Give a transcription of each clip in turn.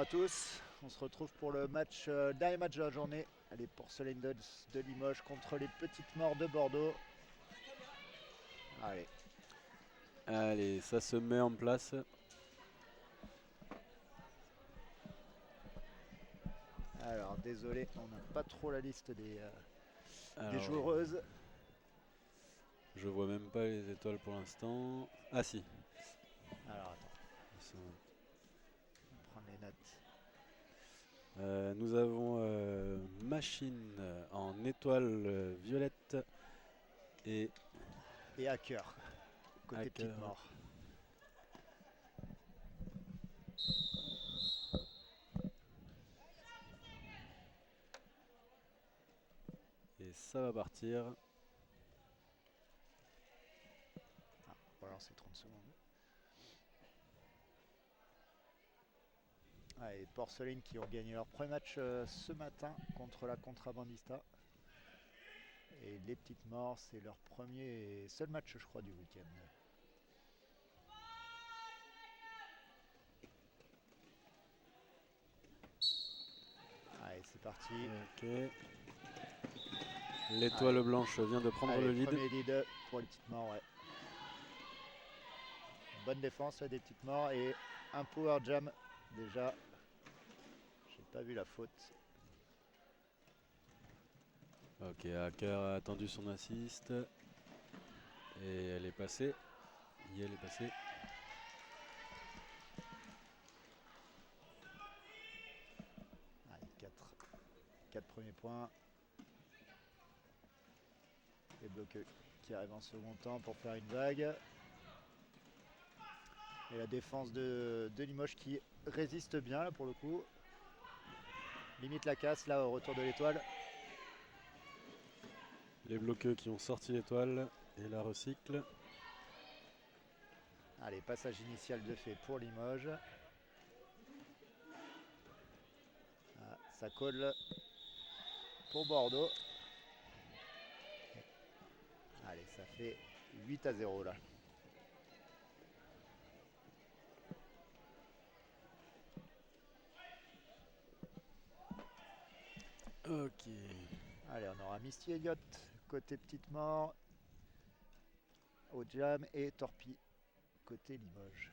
à tous. On se retrouve pour le match, dernier match de la journée. Les Porcelain Dogs de Limoges contre les Petites Morts de Bordeaux. Allez. Allez, ça se met en place. Alors, désolé, on n'a pas trop la liste des Alors, joueuses. je vois même pas les étoiles pour l'instant. Ah si. Alors, attends, Ils on va prendre les notes. nous avons Machine en étoile violette et Et Hacker, côté Hacker. Petites Morts. Et ça va partir. Ah, on va lancer 30 secondes. Allez, Porcelain qui ont gagné leur premier match ce matin contre la Contrabandista. Et les Petites Morts, c'est leur premier et seul match, je crois, du week-end. Allez, c'est parti. Ok. L'étoile blanche vient de prendre le lead. Premier lead pour les Petites Morts, ouais. Bonne défense des Petites Morts et un power jam déjà. J'ai pas vu la faute. Ok, Hacker a attendu son assist. Et elle est passée. Elle est passée. Allez, 4 premiers points. Les blocs qui arrivent en second temps pour faire une vague. Et la défense de Limoges qui résiste bien là pour le coup. Limite la casse là au retour de l'étoile. Les bloqueux qui ont sorti l'étoile et la recycle. Allez, passage initial de fait pour Limoges. Ah, ça colle pour Bordeaux. Allez, ça fait 8-0 là. Ok. Allez, on aura Misty Elliott côté Petite Mort au jam et Torpille côté Limoges.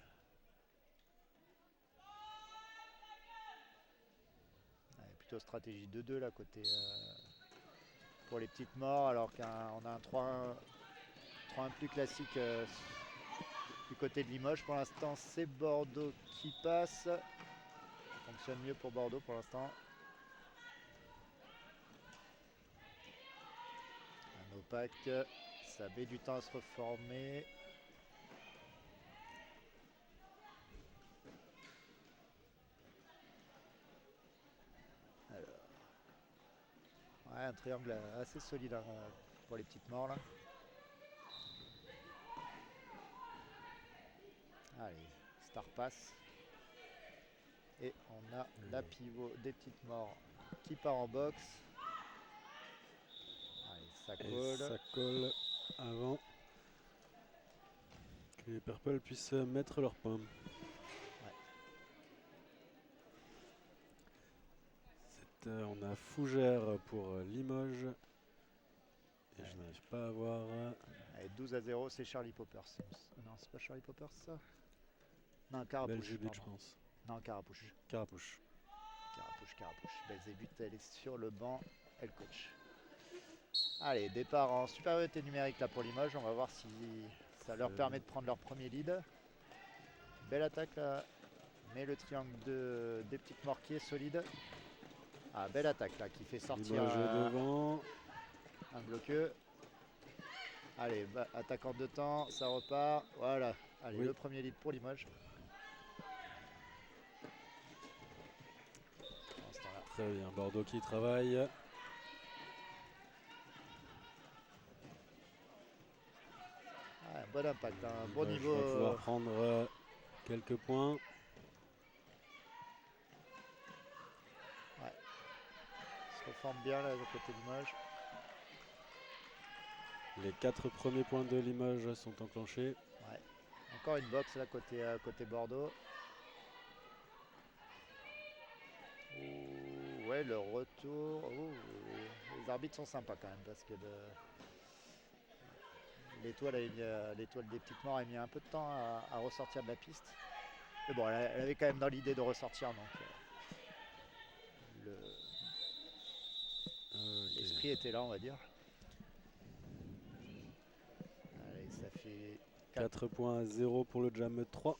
Allez, plutôt stratégie 2-2 là côté pour les Petites Morts alors qu'on a un 3-1 plus classique du côté de Limoges. Pour l'instant, c'est Bordeaux qui passe. Ça fonctionne mieux pour Bordeaux pour l'instant. Un opaque, ça met du temps à se reformer. Alors. Ouais, un triangle assez solide hein, pour les Petites Morts là. Allez, Star passe. Et on a la pivot des Petites Morts qui part en boxe. Allez, ça colle. Et ça colle avant que les Purple puissent mettre leur point. Ouais. On a Fougère pour Limoges. Et je n'arrive pas à voir. Allez, 12-0, c'est Charlie Poppers. Non, c'est pas Charlie Poppers ça. Non, Carapouche. Belzébuth, je pense. Non, Carapouche. Carapouche. Carapouche. Belzébuth, elle est sur le banc, elle coach. Allez, départ en supériorité numérique là pour Limoges. On va voir si ça leur permet de prendre leur premier lead. Belle attaque là. Mais le triangle des Petites Morts qui est solide. Ah, belle attaque là qui fait sortir devant. un bloqueux. Allez, attaque en 2 temps, ça repart. Voilà. Allez, oui. Le premier lead pour Limoges. Très bien, Bordeaux qui travaille. Ah, bon impact, un bon niveau. Va pouvoir prendre quelques points. Ouais. Se reforme bien là, de côté Limoges. Les 4 premiers points de Limoges sont enclenchés. Ouais. Encore une box là côté Bordeaux. ouais, le retour. Oh, les arbitres sont sympas quand même parce que l'étoile des petites morts a mis un peu de temps à ressortir de la piste. Mais bon, elle avait quand même dans l'idée de ressortir, donc l'esprit était là, on va dire. Allez, ça fait 4 points à 0 pour le Jam 3.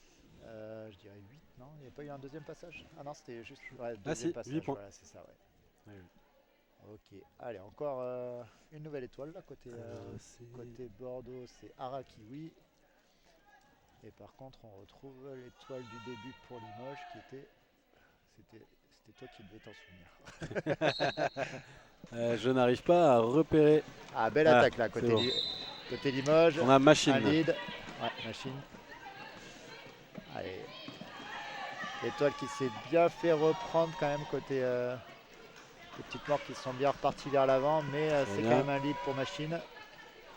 je dirais 8, non? Il n'y avait pas eu un deuxième passage? Ah non, c'était juste Ah deuxième si, passage. 8 points. Voilà, c'est ça, ouais. Oui. Ok, allez, encore une nouvelle étoile là, côté Bordeaux, c'est Arakiwi. Et par contre, on retrouve l'étoile du début pour Limoges qui était. C'était toi qui devais t'en souvenir. Je n'arrive pas à repérer. Ah, belle attaque là, bon. côté Limoges. On a Machine. Un lead. Ouais, Machine. Allez. L'étoile qui s'est bien fait reprendre quand même côté. Les petites morts qui sont bien reparties vers l'avant, mais c'est quand même un lead pour Machine.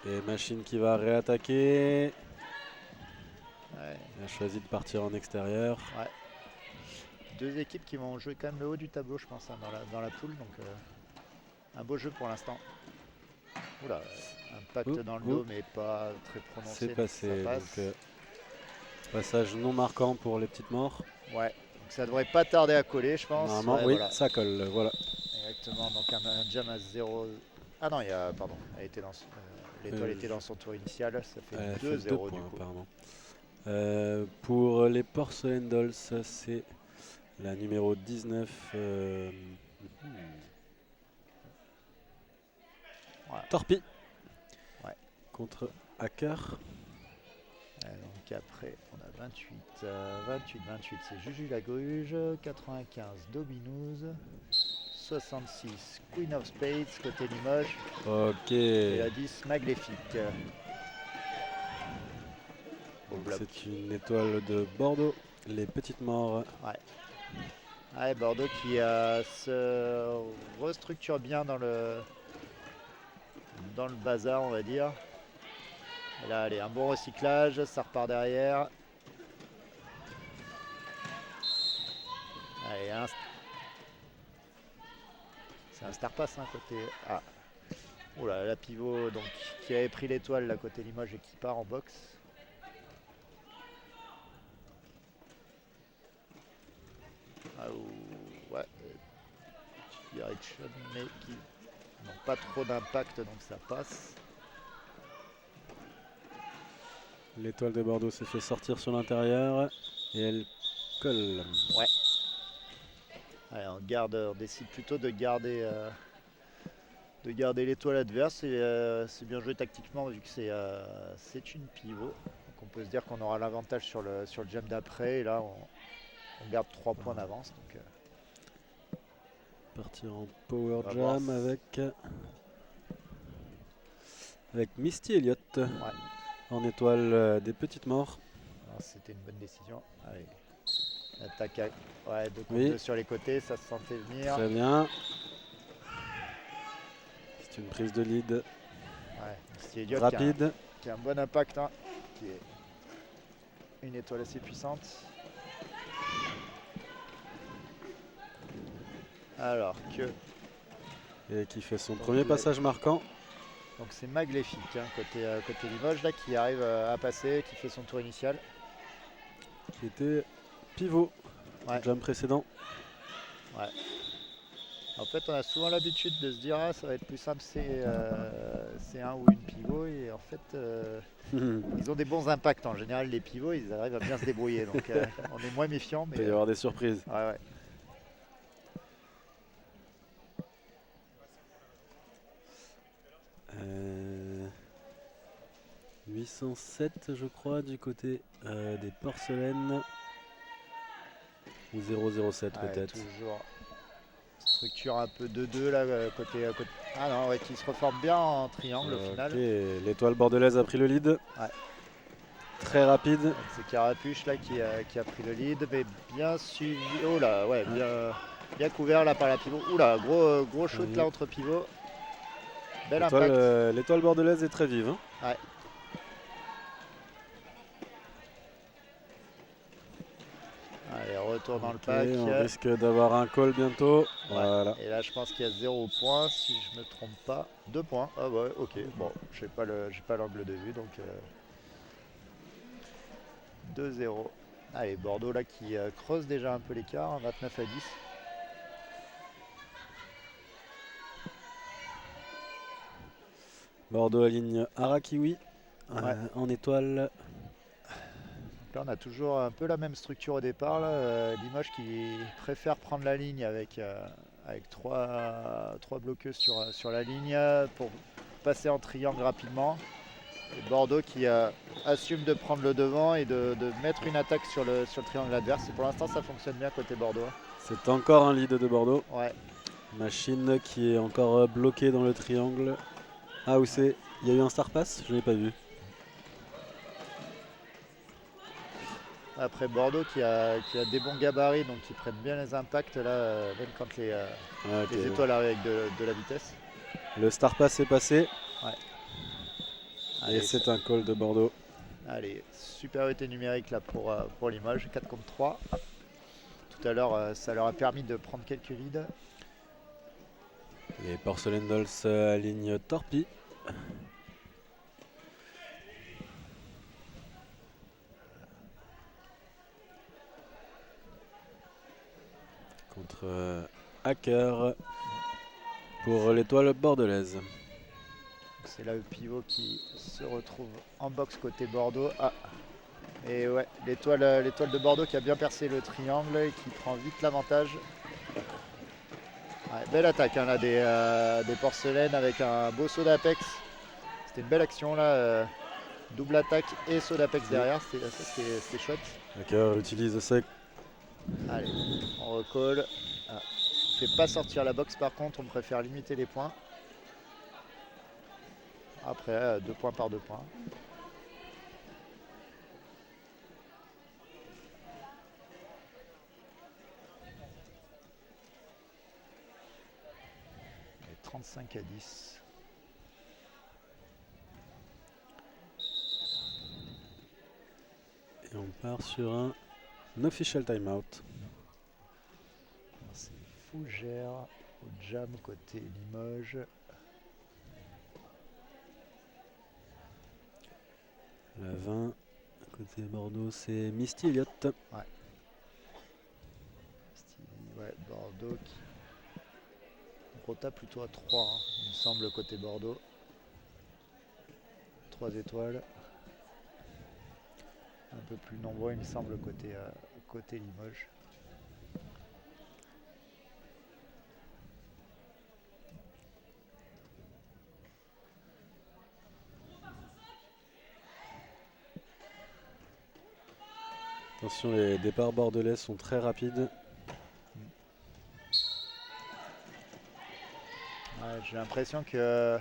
Et Machine qui va réattaquer. Ouais. Il a choisi de partir en extérieur. Ouais. Deux équipes qui vont jouer quand même le haut du tableau, je pense, hein, dans la poule. Donc un beau jeu pour l'instant. Oula, impact dans le dos, mais pas très prononcé. C'est passé. Ça passe. Donc, passage non marquant pour les petites morts. Ouais, donc ça devrait pas tarder à coller, je pense. Normalement, ouais, oui, voilà. ça colle. Voilà. Exactement, donc un jam à 0. Ah non, pardon, l'étoile était dans son tour initial. Ça fait 2-0 du coup. Apparemment. Pour les Porcelain Dolls, c'est la numéro 19. Voilà. Torpille. Ouais. Contre Hacker. Donc après, on a 28, c'est Juju Lagruge, 95 Dobinouz, 66 Queen of Spades côté Limoges. Ok. Et la 10 Magléfique. C'est une étoile de Bordeaux, les petites morts. Ouais. Ouais, Bordeaux qui se restructure bien dans le bazar, on va dire. Et là, allez, un bon recyclage, ça repart derrière. Allez, c'est un star pass hein, côté. Ah. Oula, la pivot donc, qui avait pris l'étoile là côté Limoges et qui part en boxe. Ah, ouais. Direction, mais qui n'ont pas trop d'impact donc ça passe. L'étoile de Bordeaux s'est fait sortir sur l'intérieur et elle colle. Ouais. Allez, on décide plutôt de garder l'étoile adverse et c'est bien joué tactiquement vu que c'est une pivot. Donc on peut se dire qu'on aura l'avantage sur le jam d'après et là on garde 3 points d'avance. Donc, partir en power jam avec Misty Elliott. Ouais. En étoile des petites morts. C'était une bonne décision. Allez. Attaque de contre sur les côtés, ça se sentait venir. Très bien. C'est une prise de lead rapide. Qui a un bon impact, hein, qui est une étoile assez puissante. Alors que... Et qui fait son premier passage marquant. Donc c'est Magléfique hein, côté Limoges là, qui arrive à passer, qui fait son tour initial. Qui était pivot ouais. Jam précédent. Ouais. En fait on a souvent l'habitude de se dire ça va être plus simple c'est un ou une pivot et en fait ils ont des bons impacts en général les pivots ils arrivent à bien se débrouiller donc on est moins méfiant. Il peut y avoir des surprises. Ouais. 807 je crois du côté des porcelaines ou 007 peut-être. Toujours structure un peu 2-2 là côté. Ah non ouais, qui se reforme bien en triangle au final. L'étoile bordelaise a pris le lead. Ouais. Très rapide. C'est Carapuche là qui a pris le lead mais bien suivi. Oh là ouais, bien couvert là par la pivot. Oula gros shoot là entre pivots. Bel impact. L'étoile bordelaise est très vive. Hein. Ouais. Allez, retour dans le Ok, pack. on risque d'avoir un call bientôt. Ouais. Voilà. Et là, je pense qu'il y a 0 points, si je me trompe pas. 2 points. Ah ouais, ok. Bon, j'ai pas l'angle de vue, donc 2-0. Allez, Bordeaux là qui creuse déjà un peu l'écart, 29 à 10. Bordeaux aligne Arakiwi Ouais. en étoile. Donc là, on a toujours un peu la même structure au départ. Limoges qui préfère prendre la ligne avec 3 bloqueuses sur la ligne pour passer en triangle rapidement. Et Bordeaux qui assume de prendre le devant et de mettre une attaque sur le triangle adverse. Et pour l'instant, ça fonctionne bien côté Bordeaux. C'est encore un lead de Bordeaux. Ouais. Machine qui est encore bloquée dans le triangle. Ah, où c'est? Il y a eu un star pass? Je n'ai pas vu. Après Bordeaux qui a des bons gabarits, donc qui prennent bien les impacts là, même quand les étoiles arrivent avec de la vitesse. Le star pass est passé. Ouais. Et Allez, c'est un call de Bordeaux. Allez, supériorité numérique là pour Limoges, 4 contre 3. Tout à l'heure, ça leur a permis de prendre quelques leads. Les Porcelain Dolls alignent Torpille. Contre Hacker pour l'étoile bordelaise. C'est là le pivot qui se retrouve en box côté Bordeaux. Ah, et ouais, l'étoile de Bordeaux qui a bien percé le triangle et qui prend vite l'avantage. Ouais, belle attaque hein, là des porcelaines avec un beau saut d'Apex. C'était une belle action là. Double attaque et saut d'Apex derrière, c'était chouette. Hacker utilise ça. Allez, on recolle. Ah, fait pas sortir la box par contre, on préfère limiter les points. Après, 2 points par 2 points. Et 35 à 10. Et on part sur un official timeout. C'est Fougère au jam côté Limoges. La 20. Côté Bordeaux, c'est Misty Elliott. Ouais, Bordeaux qui rota plutôt à 3, hein, il me semble, côté Bordeaux. 3 étoiles. Un peu plus nombreux, il me semble, côté Limoges. Attention, les départs bordelais sont très rapides. Ouais, j'ai l'impression que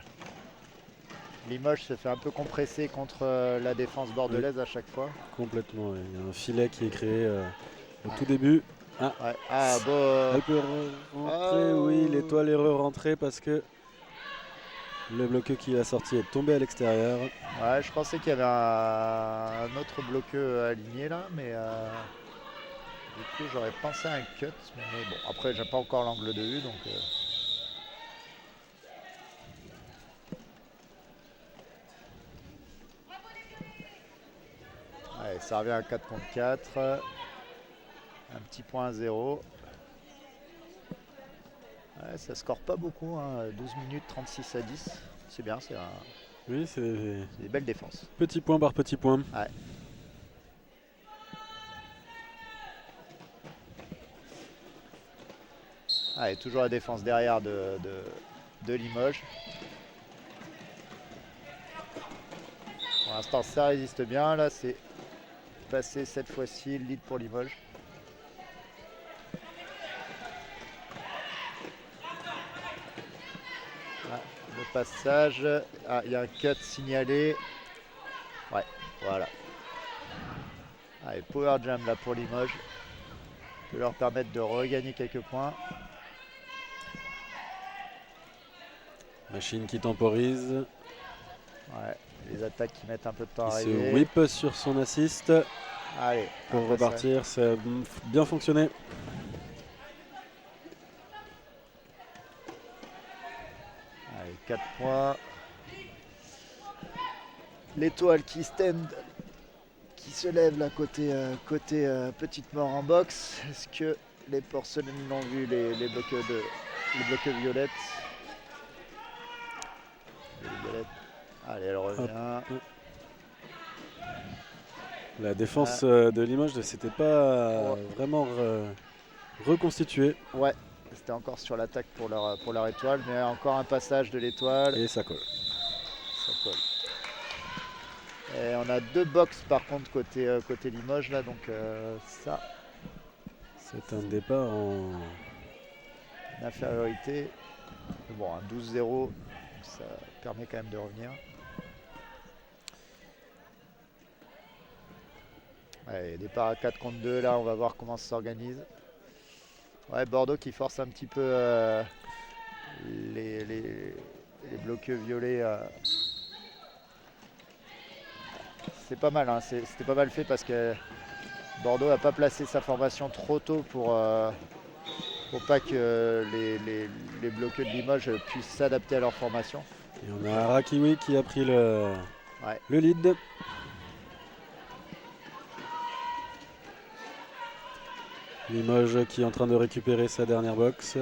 Limoges se fait un peu compresser contre la défense bordelaise à chaque fois. Complètement, ouais. Il y a un filet qui est créé au tout début. Ah, Ouais. Ah, bon. elle peut rentrer, oui, l'étoile est re-rentrée parce que le bloqueux qui a sorti est tombé à l'extérieur. Ouais, je pensais qu'il y avait un autre bloqueux aligné là, mais du coup j'aurais pensé à un cut. Mais bon, après j'ai pas encore l'angle de vue donc. Allez, ça revient à 4 contre 4. Un petit point à 0. Ouais, ça score pas beaucoup, hein, 12 minutes 36 à 10. C'est bien, Oui, c'est des belles défenses. petit point par petit point. Ouais. Allez, toujours la défense derrière de Limoges. Pour l'instant, ça résiste bien. Là, c'est passé cette fois-ci, le lead pour Limoges. Ah, le passage. Ah, il y a un cut signalé. Ouais, voilà. Allez, power jam là pour Limoges. Peut leur permettre de regagner quelques points. Machine qui temporise. Ouais, les attaques qui mettent un peu de temps à Il se arriver. whip sur son assist. Allez, pour un passage. repartir. Ça a bien fonctionné. Allez, 4 points. L'étoile qui stand, qui se lève là côté, petite mort en boxe. Est-ce que les porcelaines l'ont vu, les blocs violettes? Les violettes. Allez, elle revient. La défense de Limoges ne s'était pas vraiment reconstituée. Ouais, c'était encore sur l'attaque pour leur étoile, mais encore un passage de l'étoile. Et ça colle. Ça colle. Et on a 2 box par contre côté Limoges là, donc ça. C'est un départ en Infériorité. Mais bon, un 12-0, ça permet quand même de revenir. Allez, départ à 4 contre 2, là on va voir comment ça s'organise. Ouais, Bordeaux qui force un petit peu les bloqueux violets. C'est pas mal, hein. C'était pas mal fait parce que Bordeaux n'a pas placé sa formation trop tôt pour pas que les bloqueux de Limoges puissent s'adapter à leur formation. Et on a Arakiwi qui a pris le lead. Limoges qui est en train de récupérer sa dernière box.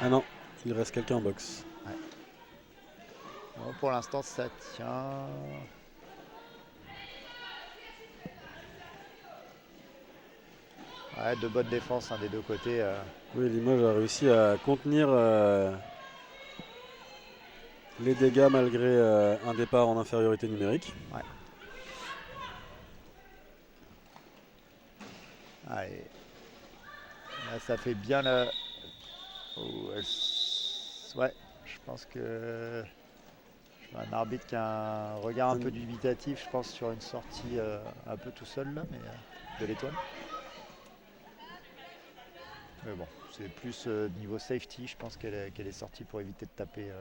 Ah non, il reste quelqu'un en box. Ouais. Bon, pour l'instant, ça tient. Ouais, de bonnes défenses des deux côtés. Oui, Limoges a réussi à contenir les dégâts malgré un départ en infériorité numérique. Ouais. Allez. Là, ça fait bien la. Oh, ouais, je pense que. Un arbitre qui a un regard un peu dubitatif, je pense, sur une sortie un peu tout seul là, mais de l'étoile. Mais bon, c'est plus niveau safety, je pense qu'elle est sortie pour éviter de taper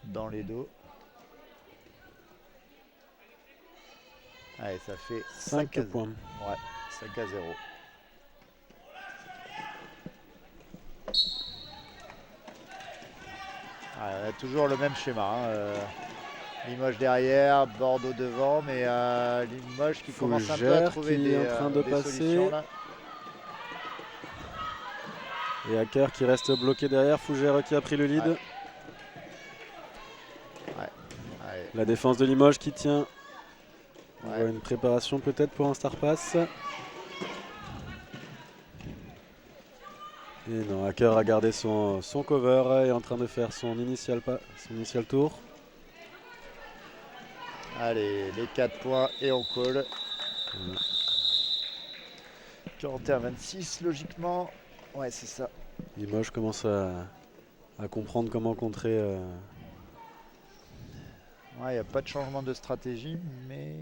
dans les dos. Allez, ça fait 5 points. Ouais, 5-0. On a toujours le même schéma. Limoges derrière, Bordeaux devant, mais Limoges qui commence un peu à trouver des solutions là. Et Hacker qui reste bloqué derrière, Fougère qui a pris le lead. Ouais. La défense de Limoges qui tient. On Ouais. voit une préparation peut-être pour un star pass. Et non, Hacker a gardé son cover et est en train de faire son initial tour. Allez, les 4 points et on colle. 41-26 logiquement. Ouais, c'est ça. Limoges commence à comprendre comment contrer. Ouais, il n'y a pas de changement de stratégie, mais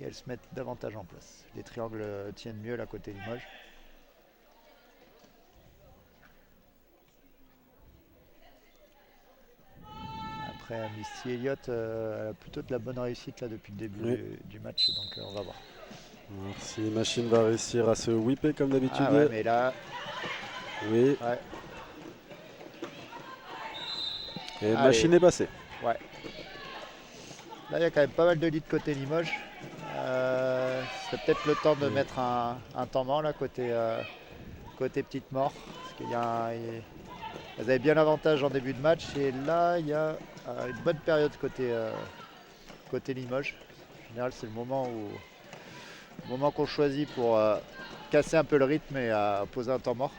elles se mettent davantage en place. Les triangles tiennent mieux là côté Limoges. Après, Misty Elliott elle a plutôt de la bonne réussite là depuis le début du match, donc on va voir. Alors, si Machine va réussir à se whipper comme d'habitude. Ah ouais, mais là. Oui. Ouais. Et Machine est passée. Ouais. Là, il y a quand même pas mal de leads côté Limoges. C'est peut-être le temps de mettre un temps mort là côté petite mort. Parce qu'il y a Vous avez bien l'avantage en début de match et là il y a une bonne période côté Limoges. En général c'est le moment qu'on choisit pour casser un peu le rythme et poser un temps mort.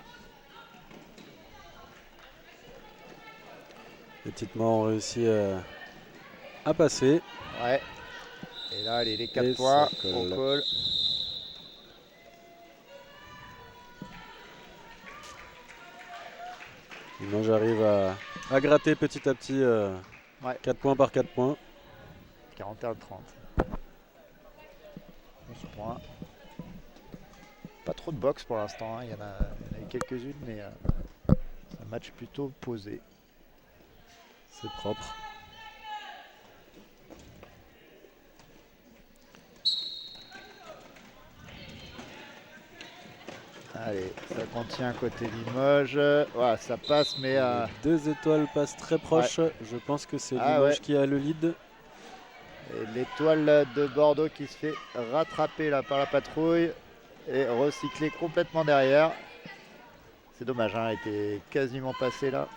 Les petites morts ont réussi à passer. Ouais. Et là allez, les 4 points, on colle. Limoges arrive à gratter petit à petit 4 points par 4 points. 41-30. 11 points. Pas trop de box pour l'instant, il y en a eu quelques-unes, mais c'est un match plutôt posé. C'est propre. Allez, ça contient côté Limoges. Voilà, ça passe, mais... Les 2 étoiles passent très proches. Je pense que c'est Limoges qui a le lead. Et l'étoile de Bordeaux qui se fait rattraper là par la patrouille et recycler complètement derrière. C'est dommage, hein, elle était quasiment passée là.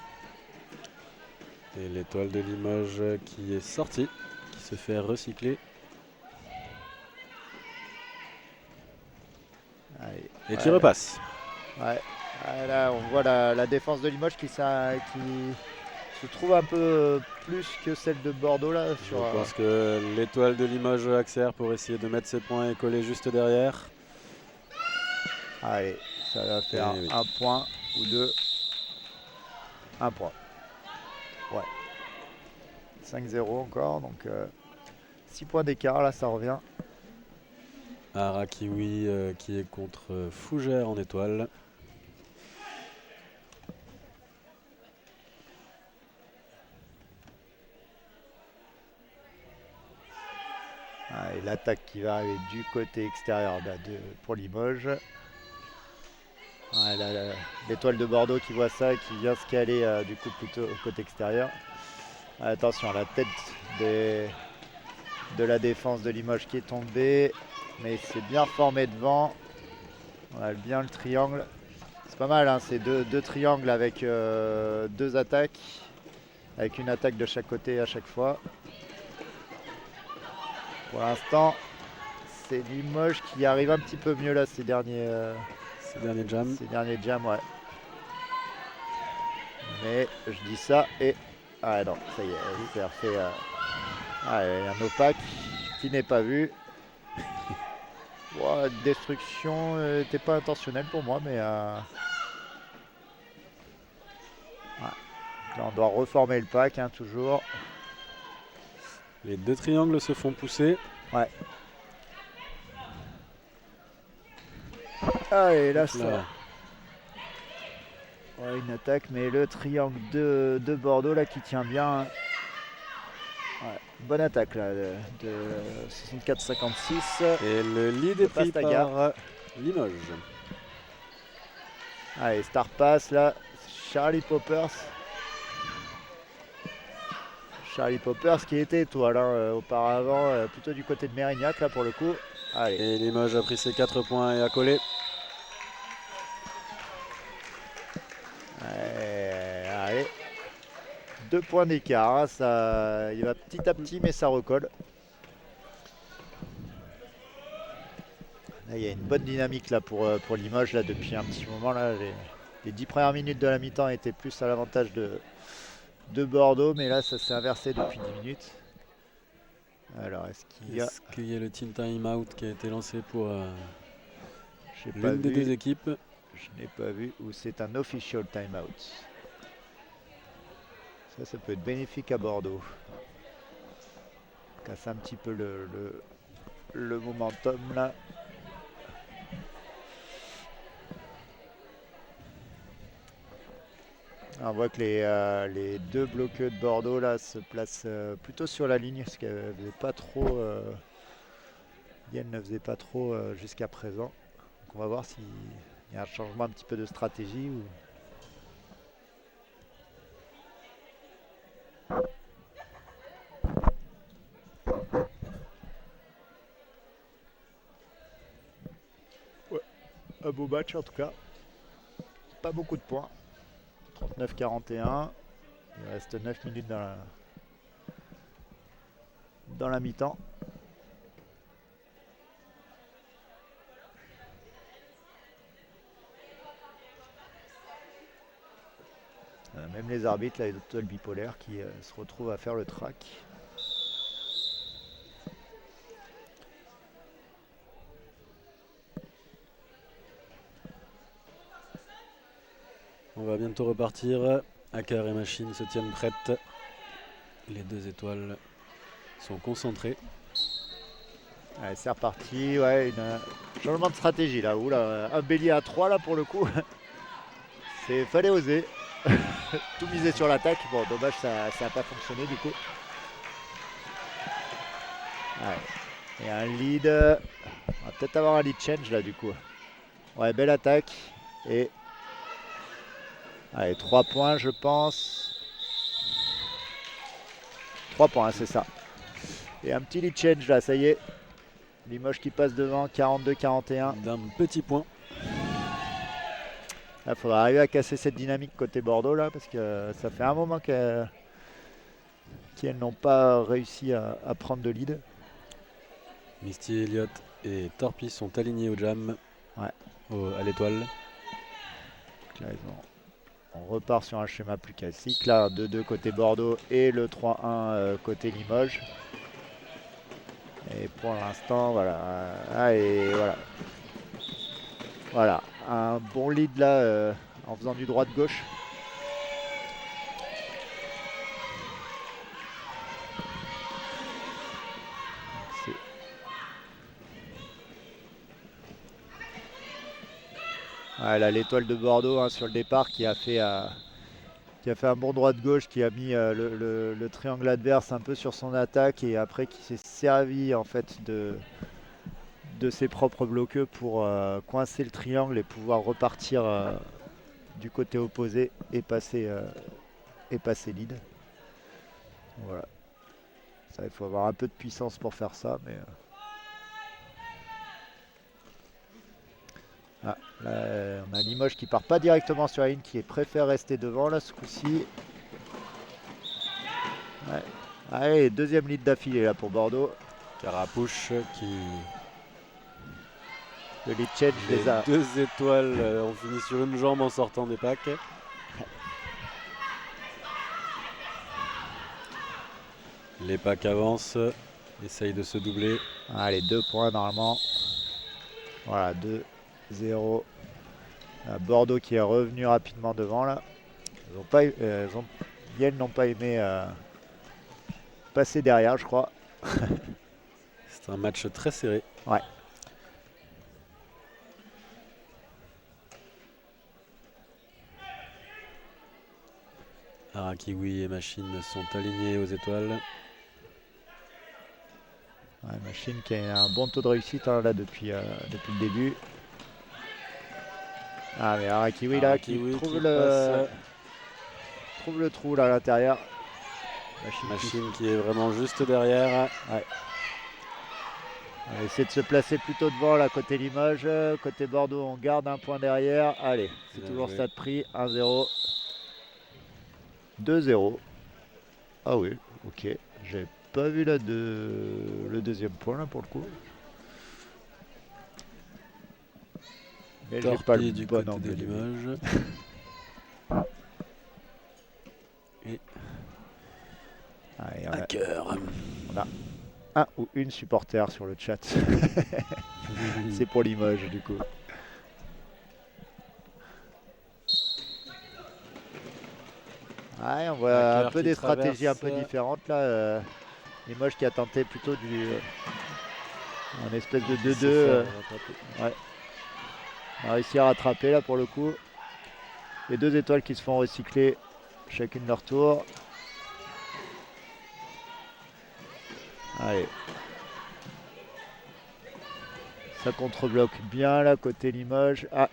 Et l'étoile de Limoges qui est sortie, qui se fait recycler. Allez, et qui repasse. Ouais. Là, on voit la défense de Limoges qui se trouve un peu plus que celle de Bordeaux là. Je pense que l'étoile de Limoges accélère pour essayer de mettre ses points et coller juste derrière. Allez, ça va faire un point ou deux. Un point. Ouais. 5-0 encore, donc 6 points d'écart, là ça revient. Arakiwi qui est contre Fougères en étoile. Et l'attaque qui va arriver du côté extérieur pour Limoges. L'étoile de Bordeaux qui voit ça, qui vient se caler du coup plutôt au côté extérieur. Attention, la tête de la défense de Limoges qui est tombée, mais c'est bien formé devant. On a bien le triangle. C'est pas mal, hein, c'est deux triangles avec 2 attaques, avec une attaque de chaque côté à chaque fois. Pour l'instant, c'est Limoges qui arrive un petit peu mieux là ces derniers jams. Ces derniers jams, ouais. Mais je dis ça et... Ah non, ça y est, c'est refait... un opaque qui n'est pas vu. Bon, la destruction n'était pas intentionnelle pour moi, mais... Là, on doit reformer le pack, hein, toujours. Les 2 triangles se font pousser. Ouais. Ah, et là, ça... Ouais, une attaque, mais le triangle de Bordeaux, là, qui tient bien. Ouais, bonne attaque, là, de 64-56. Et le lead est pris par Limoges. Allez, Star Pass, là, Charlie Poppers. Charlie Poppers qui était étoile auparavant, plutôt du côté de Mérignac, là, pour le coup. Allez. Et Limoges a pris ses 4 points et a collé. Allez. 2 points d'écart, hein, ça, il va petit à petit, mais ça recolle. Là, il y a une bonne dynamique là pour Limoges là, depuis un petit moment. Là, les 10 premières minutes de la mi-temps étaient plus à l'avantage de Bordeaux, mais là ça s'est inversé depuis 10 minutes. Alors est-ce qu'il y a le team time out qui a été lancé pour l'une des 2 équipes? Je n'ai pas vu, ou c'est un official time out. Ça peut être bénéfique à Bordeaux. Casse un petit peu le momentum là. On voit que les 2 bloqueux de Bordeaux là se placent plutôt sur la ligne, ce qu'elle faisait pas trop. Yen ne faisait pas trop jusqu'à présent. Donc on va voir s'il y a un changement un petit peu de stratégie ou. Ouais, un beau match en tout cas. Pas beaucoup de points. 39-41. Il reste 9 minutes dans la mi-temps. Même les arbitres, là, les étoiles bipolaires qui se retrouvent à faire le track. On va bientôt repartir. Hacker et Machine se tiennent prêtes. Les 2 étoiles sont concentrées. Allez, c'est reparti. Ouais, changement de stratégie là. Oula, un bélier à 3 là pour le coup. Fallait oser. Tout miser sur l'attaque. Bon, dommage, ça n'a pas fonctionné du coup. Ouais. Et un lead. On va peut-être avoir un lead change là du coup. Ouais, belle attaque. Et allez, 3 points, je pense. 3 points, c'est ça. Et un petit lead change là, ça y est. Limoges qui passe devant, 42-41. D'un petit point. Il faudra arriver à casser cette dynamique côté Bordeaux là, parce que ça fait un moment qu'elles n'ont pas réussi à prendre de lead. Misty Elliott et Torpy sont alignés au jam. Ouais. À l'étoile. Là, on repart sur un schéma plus classique. Là, 2-2 côté Bordeaux et le 3-1 côté Limoges. Et pour l'instant, voilà. Et voilà. Voilà. Un bon lead là en faisant du droite-gauche. Là, l'étoile de Bordeaux sur le départ qui a fait un bon droite-gauche, qui a mis le triangle adverse un peu sur son attaque et après qui s'est servi en fait de ses propres bloqueux pour coincer le triangle et pouvoir repartir du côté opposé et passer lead. Voilà. Ça, il faut avoir un peu de puissance pour faire ça, mais là, on a Limoges qui part pas directement sur la ligne, qui préfère rester devant là ce coup-ci. Ouais. Allez, deuxième lead d'affilée là pour Bordeaux. Carapouche qui... Le lead change Les les a. 2 étoiles ont fini sur une jambe en sortant des packs. Les packs avancent, essayent de se doubler. Allez, 2 points normalement. Voilà, 2-0. Bordeaux qui est revenu rapidement devant là. Yale n'ont pas aimé passer derrière, je crois. C'est un match très serré. Ouais. Arakiwi et Machine sont alignés aux étoiles. Ouais, Machine qui a un bon taux de réussite là depuis le début. Ah mais Arakiwi là qui trouve le trou là à l'intérieur. Machine qui est vraiment juste derrière. Ouais. On va essayer de se placer plutôt devant là côté Limoges. Côté Bordeaux on garde un point derrière. Allez, c'est toujours stade pris. 1-0. 2-0. Ah oui, ok. J'ai pas vu le deuxième point là pour le coup. Mais j'ai pas le du bon côté angle de Limoges. Et allez, hacker. On a un ou une supporter sur le chat. C'est pour Limoges du coup. Ouais, on voit un peu des stratégies un peu différentes là. Limoges qui a tenté plutôt un espèce de 2-2. Ouais. On a réussi à rattraper là pour le coup. Les 2 étoiles qui se font recycler chacune leur tour. Allez. Ça contre-bloque bien là côté Limoges. Ah.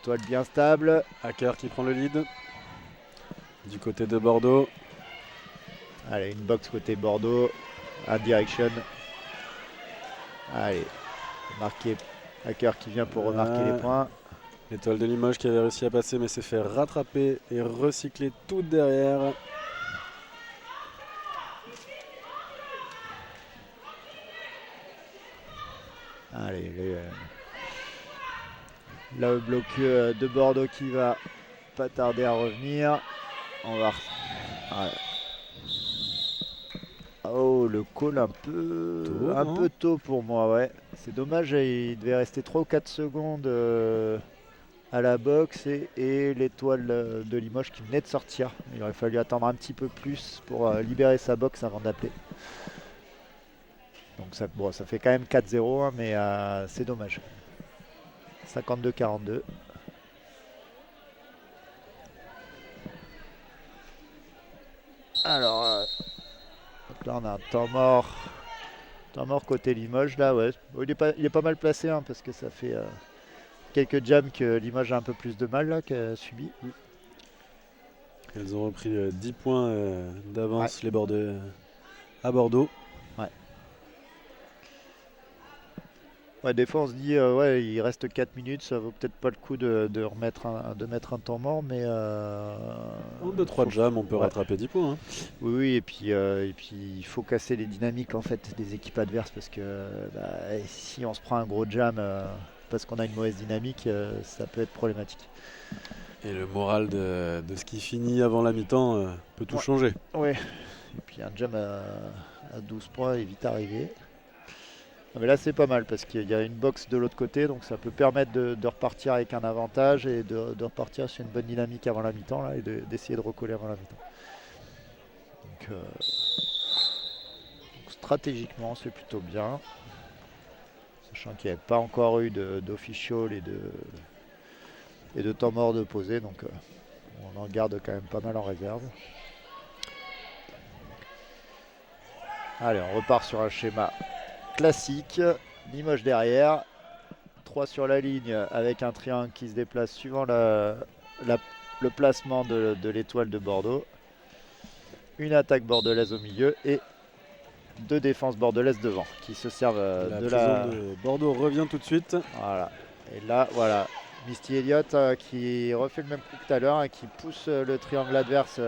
Étoile bien stable. Hacker qui prend le lead. Du côté de Bordeaux. Allez, une box côté Bordeaux. Un direction. Allez. Marqué. Hacker qui vient pour remarquer les points. L'étoile de Limoges qui avait réussi à passer mais s'est fait rattraper et recycler tout derrière. Allez, là le bloc de Bordeaux qui va pas tarder à revenir. On va... Ouais. Oh, le call un peu tôt pour moi, ouais. C'est dommage, il devait rester 3 ou 4 secondes à la boxe et l'étoile de Limoges qui venait de sortir. Il aurait fallu attendre un petit peu plus pour libérer sa boxe avant d'appeler. Donc ça fait quand même 4-0, hein, mais c'est dommage. 52-42. Alors, donc là on a un temps mort Temps mort côté Limoges, là, ouais. Bon, il est pas mal placé, hein, parce que ça fait quelques jams que Limoges a un peu plus de mal, là, qu'a subi. Elles ont repris 10 points d'avance, les Bordeaux à Bordeaux. Ouais. Ouais, des fois on se dit, ouais, il reste 4 minutes, ça vaut peut-être pas le coup de mettre un temps mort, mais. En 2-3 jams, on peut rattraper 10 points. Hein. Oui, oui, et puis il faut casser les dynamiques en fait des équipes adverses parce que bah, si on se prend un gros jam parce qu'on a une mauvaise dynamique, ça peut être problématique. Et le moral de ce qui finit avant la mi-temps peut tout changer. Ouais, et puis un jam à 12 points est vite arrivé. Non, mais là c'est pas mal parce qu'il y a une box de l'autre côté, donc ça peut permettre de repartir avec un avantage et de repartir sur une bonne dynamique avant la mi-temps là, et d'essayer de recoller avant la mi-temps. Donc stratégiquement c'est plutôt bien. Sachant qu'il n'y avait pas encore eu d'official et de temps mort de poser, donc on en garde quand même pas mal en réserve. Allez, on repart sur un schéma classique. Limoges derrière, 3 sur la ligne avec un triangle qui se déplace suivant le placement de l'étoile de Bordeaux. Une attaque bordelaise au milieu et 2 défenses bordelaises devant qui se servent de Bordeaux revient tout de suite. Voilà. Et là, voilà. Misty Elliott qui refait le même coup que tout à l'heure et qui pousse le triangle adverse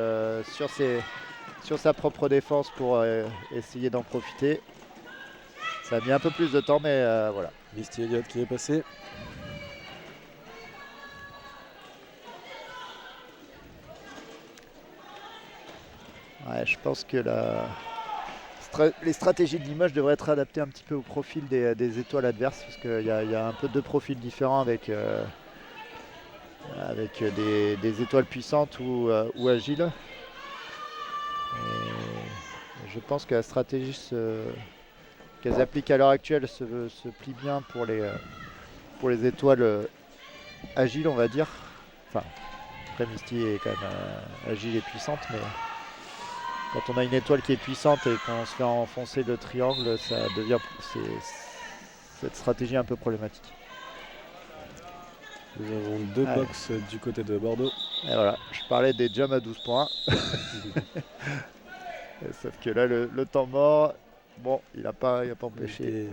sur sa propre défense pour essayer d'en profiter. Ça a mis un peu plus de temps, mais voilà. Misty Elliott qui est passé. Ouais, je pense que les stratégies de Limoges devraient être adaptées un petit peu au profil des étoiles adverses parce qu'il y a un peu deux profils différents avec des étoiles puissantes ou agiles. Et je pense que la stratégie qu'elles appliquent à l'heure actuelle se plie bien pour les étoiles agiles, on va dire. Enfin, après Misty est quand même agile et puissante, mais quand on a une étoile qui est puissante et qu'on se fait enfoncer le triangle, ça devient cette stratégie un peu problématique. Nous avons 2 box du côté de Bordeaux. Et voilà, je parlais des jams à 12 points. Sauf que là, le temps mort, bon, il n'a pas empêché.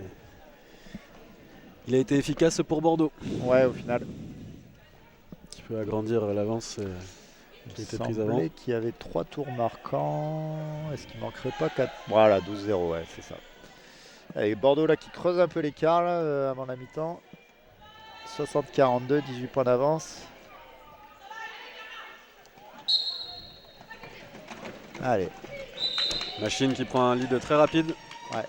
Il a été efficace pour Bordeaux. Ouais, au final. Qui peut agrandir l'avance qui était prise avant. Il semblait qu'il y avait 3 tours marquants. Est-ce qu'il manquerait pas 4? Voilà, 12-0, ouais, c'est ça. Avec Bordeaux là qui creuse un peu l'écart là avant la mi-temps. 60-42, 18 points d'avance. Allez. Machine qui prend un lead très rapide. Ouais.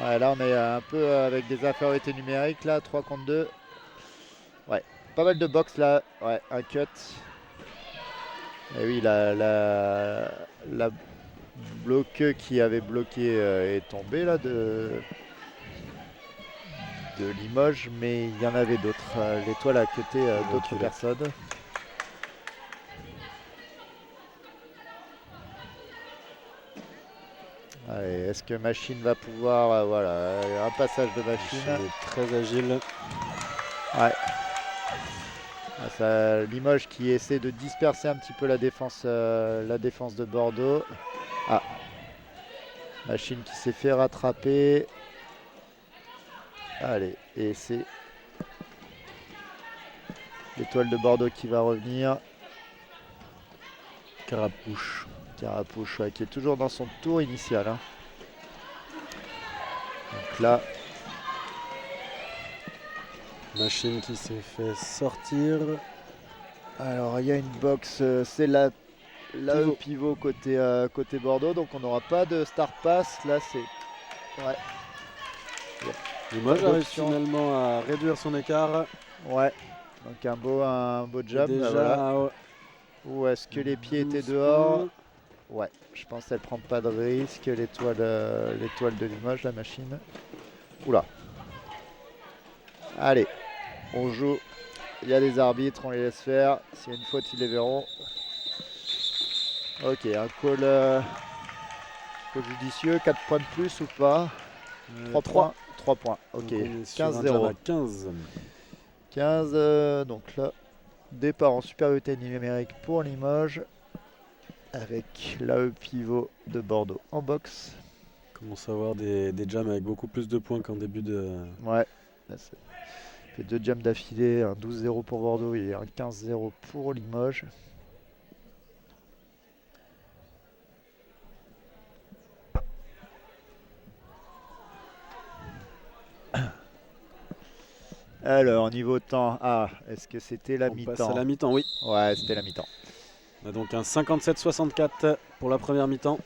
Ouais, là on est un peu avec des infériorités numériques là, 3 contre 2. Ouais, pas mal de box là. Ouais, un cut. Et oui, la bloqueuse qui avait bloqué est tombée là de Limoges, mais il y en avait d'autres. L'étoile a cuté d'autres personnes. Allez, est-ce que Machine va pouvoir... voilà, un passage de Machine. Est très agile. Ouais. Limoges qui essaie de disperser un petit peu la défense de Bordeaux. Ah. Machine qui s'est fait rattraper. Allez, et c'est l'étoile de Bordeaux qui va revenir. Carapouche. Carapouche, ouais, qui est toujours dans son tour initial. Hein. Donc là... Machine qui s'est fait sortir. Alors il y a une box, c'est le pivot côté Bordeaux, donc on n'aura pas de start pass. Là c'est... Ouais. Limoges arrive finalement à réduire son écart. Ouais. Donc un beau jump. Déjà, voilà. Ou est-ce que les pieds étaient dehors? Ouais, je pense qu'elle prend pas de risque. L'étoile de Limoges, la machine. Oula. Allez, on joue. Il y a des arbitres, on les laisse faire. S'il y a une faute, ils les verront. Ok, un call Trop judicieux, 4 points de plus ou pas? 3 points. 3 points, ok. Donc on est sur un jam 15-0. à 15. 15, donc là, départ en supériorité numérique pour Limoges, avec l'AE pivot de Bordeaux en boxe. On commence à avoir des jams avec beaucoup plus de points qu'en début de... Ouais, là, c'est fait 2 jams d'affilée, un 12-0 pour Bordeaux et un 15-0 pour Limoges. Alors, niveau temps, est-ce que c'était la On passe mi-temps? à la mi-temps, oui. Ouais, c'était la mi-temps. On a donc un 57-64 pour la première mi-temps.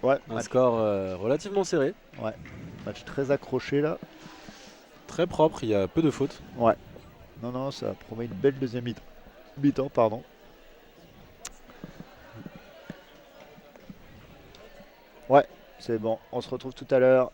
Ouais, Un score relativement serré. Ouais, match très accroché là. Très propre, il y a peu de fautes. Ouais. Non, ça promet une belle deuxième mi-temps, pardon. Ouais, c'est bon, on se retrouve tout à l'heure.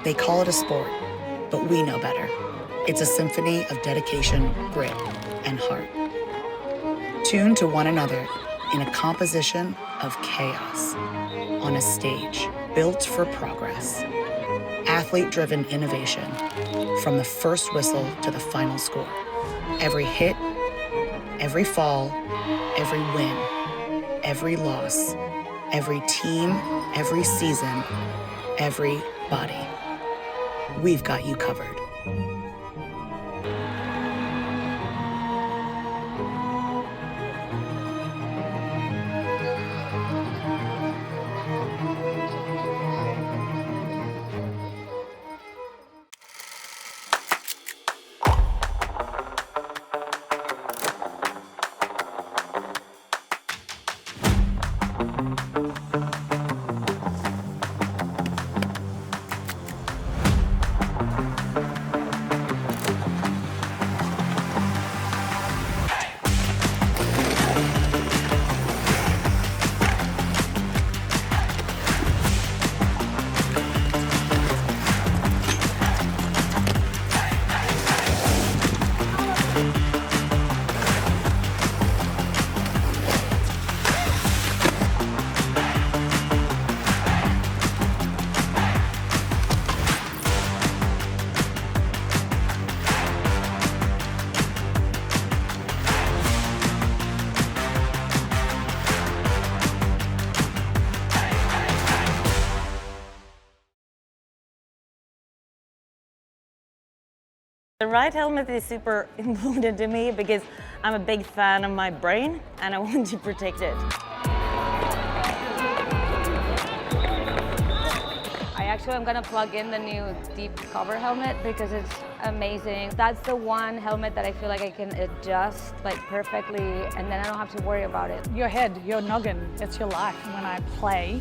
They call it a sport, but we know better. It's a symphony of dedication, grit, and heart. Tuned to one another in a composition of chaos on a stage built for progress. Athlete-driven innovation from the first whistle to the final score. Every hit, every fall, every win, every loss, every team, every season, every body. We've got you covered. The right helmet is super important to me because I'm a big fan of my brain and I want to protect it. I'm gonna plug in the new deep cover helmet because it's amazing. That's the one helmet that I feel like I can adjust like perfectly and then I don't have to worry about it. Your head, your noggin, it's your life. When I play,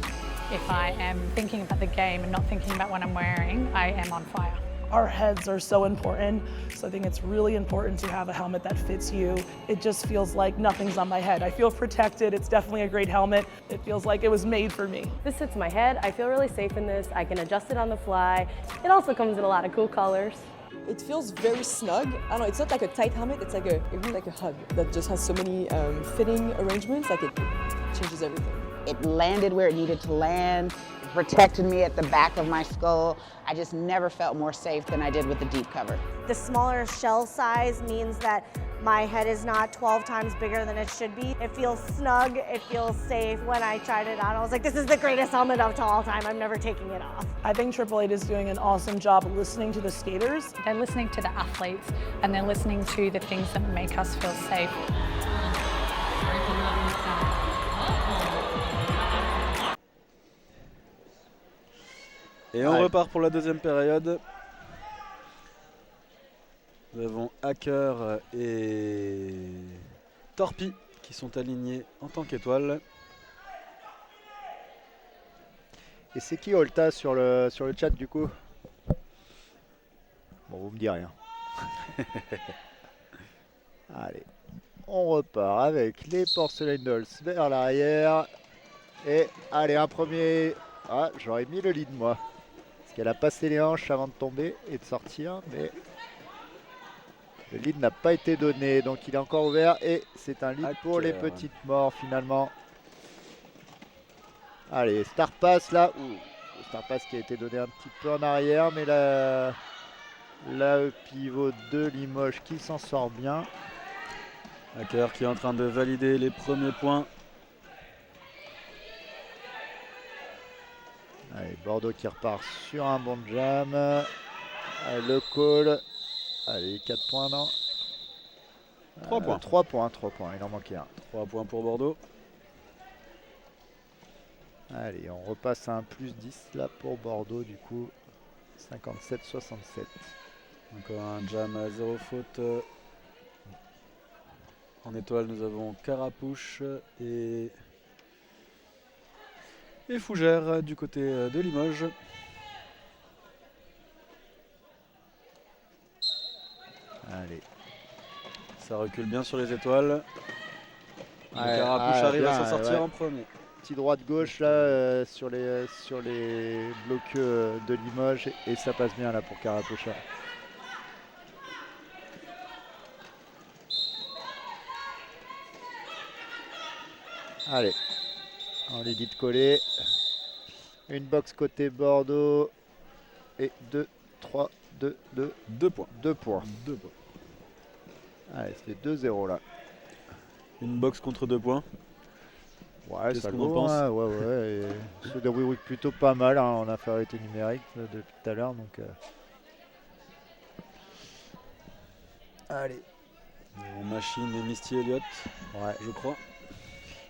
if I am thinking about the game and not thinking about what I'm wearing, I am on fire. Our heads are so important, so I think it's really important to have a helmet that fits you. It just feels like nothing's on my head. I feel protected. It's definitely a great helmet. It feels like it was made for me. This fits my head. I feel really safe in this. I can adjust it on the fly. It also comes in a lot of cool colors. It feels very snug. I don't know, it's not like a tight helmet, it's like it really like a hug that just has so many fitting arrangements, like it changes everything. It landed where it needed to land. protected me at the back of my skull. I just never felt more safe than I did with the deep cover. The smaller shell size means that my head is not 12 times bigger than it should be. It feels snug, it feels safe. When I tried it on, I was like, this is the greatest helmet of all time. I'm never taking it off. I think Triple Eight is doing an awesome job listening to the skaters. They're listening to the athletes and they're listening to the things that make us feel safe. Et on repart pour la deuxième période. Nous avons Hacker et Torpy qui sont alignés en tant qu'étoiles. Et c'est qui Olta sur le chat du coup? Bon, vous me direz rien. Allez, on repart avec les Porcelain Dolls vers l'arrière. Et allez, un premier... Ah, j'aurais mis le lead moi. Parce qu'elle a passé les hanches avant de tomber et de sortir. Mais le lead n'a pas été donné. Donc il est encore ouvert. Et c'est un lead pour les petites morts finalement. Allez, Star Pass là. Star Pass qui a été donné un petit peu en arrière. Mais là, le pivot de Limoges qui s'en sort bien. Hacker qui est en train de valider les premiers points. Allez, Bordeaux qui repart sur un bon jam. Allez, le call. Allez, 4 points, non 3 points. 3 points, il en manquait un. 3 points pour Bordeaux. Allez, on repasse à un plus 10 là pour Bordeaux du coup. 57-67. Encore un jam à 0 faute. En étoile, nous avons Carapouche et Fougère du côté de Limoges. Allez. Ça recule bien sur les étoiles. Ouais, Carapouche arrive bien, à s'en sortir ouais. en premier. Petit droite-gauche là sur les blocs de Limoges et ça passe bien là pour Carapouche. Allez, on les dit de coller. Une box côté Bordeaux. Et 2, 3, 2, 2. 2 points. 2 points. 2 points. Allez, c'est 2-0 là. Une box contre 2 points. Ouais, Qu'est-ce ça qu'on le en vaut, pense hein, ouais. Ça se débrouille plutôt pas mal hein, en infériorité numérique depuis tout à l'heure. Donc, allez. Machine et Misty Elliott, ouais. Je crois.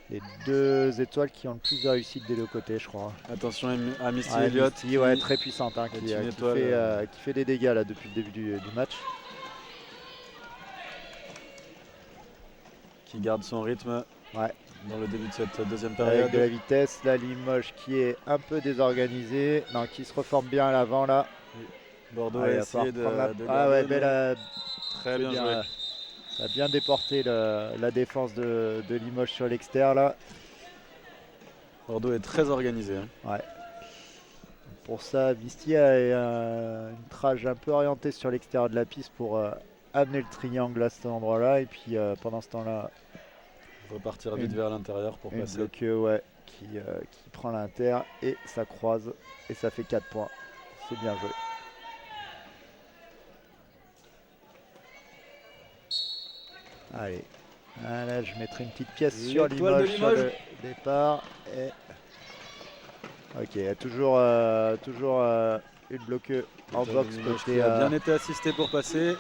Les deux étoiles qui ont le plus de réussite des deux côtés, je crois. Attention à Misty ouais, Elliott. Misty, ouais, très puissante, hein, qui fait des dégâts là, depuis le début du match. Qui garde son rythme dans le début de cette deuxième période. Avec de la vitesse, la Limoges qui est un peu désorganisée, non, qui se reforme bien à l'avant là. Bordeaux a essayé de ah ouais, très bien joué. Ça a bien déporté la défense de Limoges sur l'extérieur là. Bordeaux est très organisé. Hein. Ouais. Pour ça, Misty a une trage un peu orientée sur l'extérieur de la piste pour amener le triangle à cet endroit-là. Et puis pendant ce temps-là, repartir vite vers l'intérieur pour passer. Bloqueux, qui prend l'inter et ça croise et ça fait 4 points. C'est bien joué. Allez, là je mettrai une petite pièce sur Limoges sur le départ. Et... Ok, il y a toujours une bloqueuse en box côté. Qui a bien été assisté pour passer.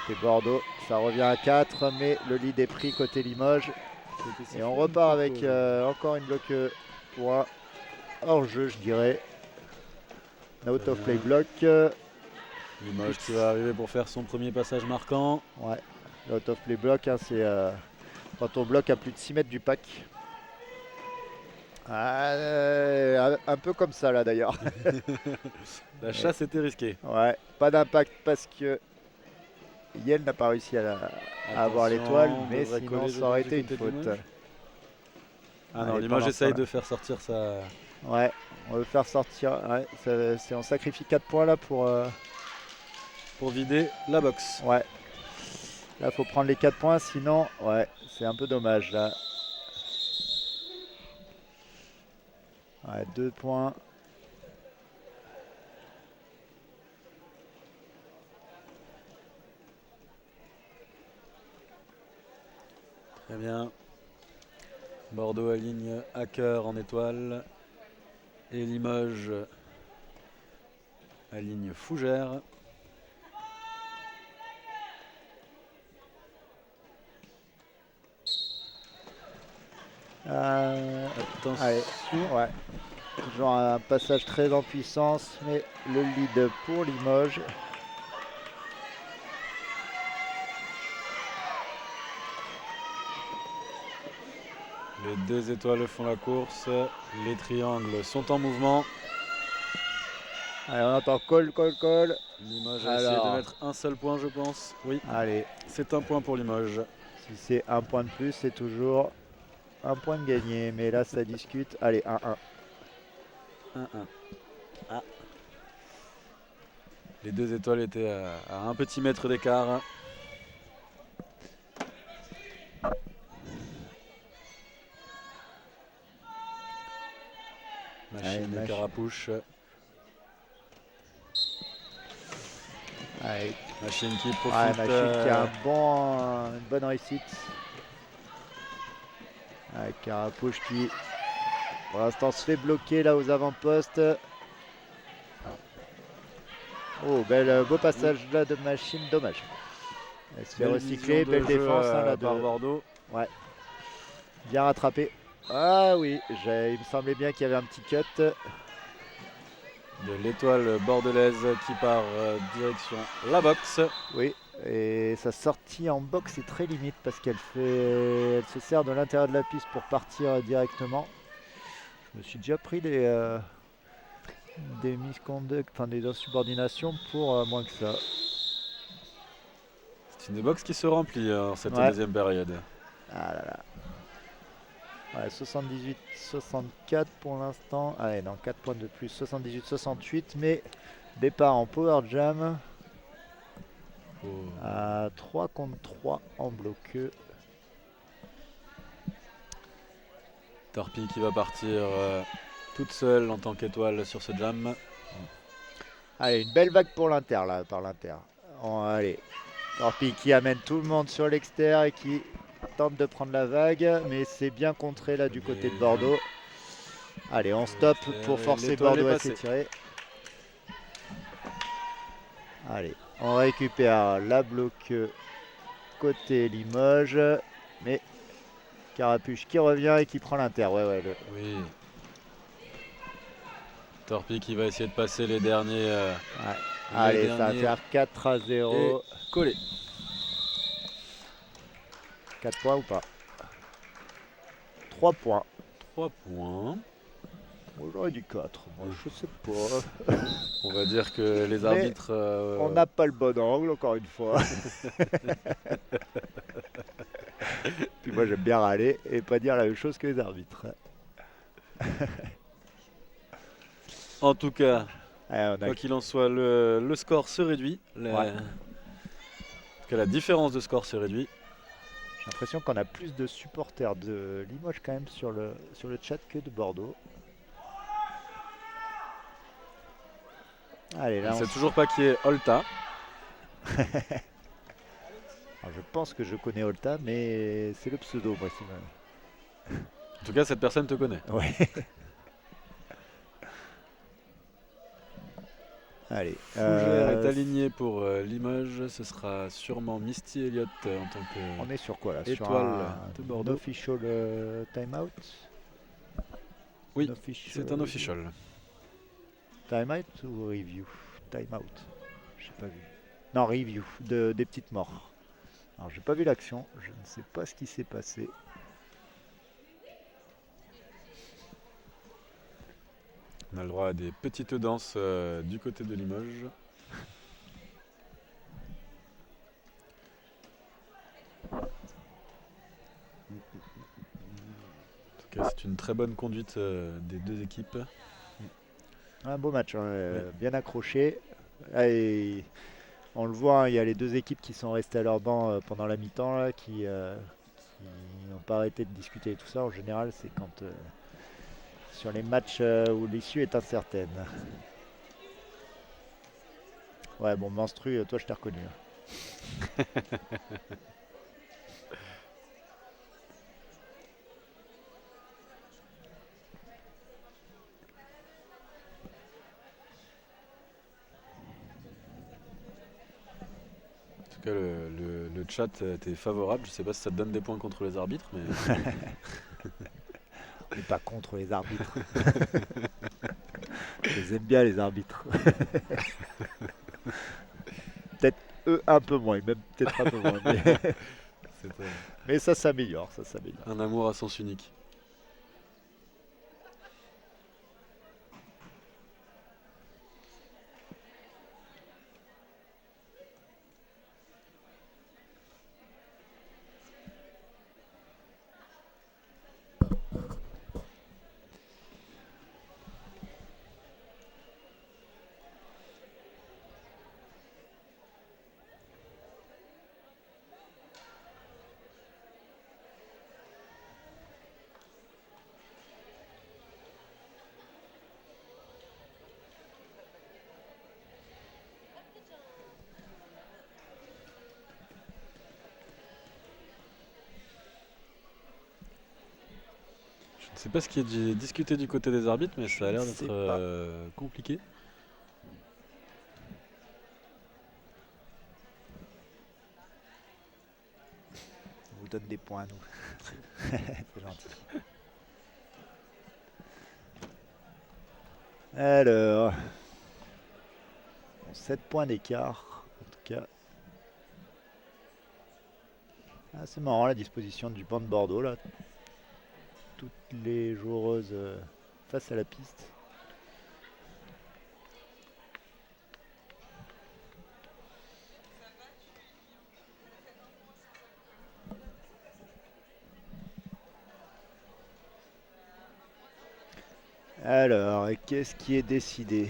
Côté Bordeaux, ça revient à 4, mais le lead est pris côté Limoges. Et on repart avec encore une bloqueuse pour un hors-jeu, je dirais. Out of play block. Limoges qui va arriver pour faire son premier passage marquant. Ouais. Out of play block, hein, c'est quand on bloque à plus de 6 mètres du pack. Un peu comme ça là d'ailleurs. La chasse était risquée. Ouais, pas d'impact parce que Yel n'a pas réussi à avoir l'étoile, mais sinon ça aurait été une faute. Ah non, Limoges essaye de faire sortir ça. Ouais, on veut faire sortir. Ouais, on sacrifie 4 points là pour vider la box. Ouais. Là, il faut prendre les 4 points, sinon, ouais, c'est un peu dommage là. Ouais, 2 points. Très bien. Bordeaux aligne Hacker en étoile. Et Limoges aligne Fougères. Attention. Allez, ouais. Toujours un passage très en puissance, mais le lead pour Limoges. Les 2 étoiles font la course. Les triangles sont en mouvement. Allez, on entend call. Limoges a essayé de mettre un seul point, je pense. Oui. Allez. C'est un point pour Limoges. Si c'est un point de plus, c'est toujours un point de gagné. Mais là, ça discute. Allez, 1-1. 1-1. Ah. Les 2 étoiles étaient à un petit mètre d'écart. Machine et Carapouche. Allez. Machine qui profite. Ouais, Machine qui a une bonne réussite. Avec Carapouche qui, pour l'instant, se fait bloquer là aux avant-postes. Oh, beau passage là de Machine, dommage. Elle se fait recycler, belle défense là de Bordeaux. Ouais. Bien rattrapé. Ah oui, il me semblait bien qu'il y avait un petit cut. De l'étoile bordelaise qui part direction la boxe. Oui, et sa sortie en boxe est très limite parce qu'elle se sert de l'intérieur de la piste pour partir directement. Je me suis déjà pris des misconduct, enfin des insubordinations pour moins que ça. C'est une boxe qui se remplit en cette deuxième période. Ah là là. Ouais, 78-64 pour l'instant. Allez, non, 4 points de plus. 78-68, mais départ en power jam. À 3 contre 3 en bloqueux. Torpille qui va partir toute seule en tant qu'étoile sur ce jam. Allez, une belle vague pour l'Inter là, par l'Inter. Allez, Torpille qui amène tout le monde sur l'extérieur et qui tente de prendre la vague, mais c'est bien contré là du côté de Bordeaux. Allez, on stop pour forcer Bordeaux à s'étirer. Allez, on récupère la bloque côté Limoges, mais Carapuche qui revient et qui prend l'Inter. Oui. Torpille qui va essayer de passer les derniers. Allez, ça va faire 4-0. Et collé. 4 points ou pas? 3 points. 3 points. J'aurais dit 4. Moi, je sais pas. On va dire que les arbitres. On n'a pas le bon angle, encore une fois. Puis moi, j'aime bien râler et pas dire la même chose que les arbitres. En tout cas, quoi qu'il en soit, le score se réduit. En tout cas, la différence de score se réduit. J'ai l'impression qu'on a plus de supporters de Limoges quand même sur le chat que de Bordeaux. Allez, là, on ne sait toujours pas qui est Olta. Alors, je pense que je connais Olta, mais c'est le pseudo, moi, Simon. En tout cas, cette personne te connaît. Oui. Allez. Fougères est aligné pour Limoges. Ce sera sûrement Misty Elliott en tant que. On est sur quoi là? Étoile sur de Bordeaux. Official timeout? Oui, c'est un official. Timeout ou review? Timeout. J'ai pas vu. Non, review des petites morts. Alors j'ai pas vu l'action. Je ne sais pas ce qui s'est passé. On a le droit à des petites danses du côté de Limoges. En tout cas, c'est une très bonne conduite des deux équipes. Un beau match, bien accroché. Et on le voit, il y a les deux équipes qui sont restées à leur banc pendant la mi-temps, là, qui n'ont pas arrêté de discuter et tout ça. En général, c'est quand sur les matchs où l'issue est incertaine. Ouais, bon, Menstru, toi je t'ai reconnu. En tout cas, le chat était favorable. Je sais pas si ça te donne des points contre les arbitres, mais. On n'est pas contre les arbitres. Je les aime bien, les arbitres. Peut-être eux un peu moins, même peut-être un peu moins. Mais ça s'améliore, ça s'améliore. Un amour à sens unique. Je sais pas ce qui est discuté du côté des arbitres, mais ça a l'air d'être compliqué. On vous donne des points, nous. C'est gentil. Alors, 7 points d'écart, en tout cas. Ah, c'est marrant la disposition du banc de Bordeaux là. Toutes les joueuses face à la piste. Alors, qu'est-ce qui est décidé?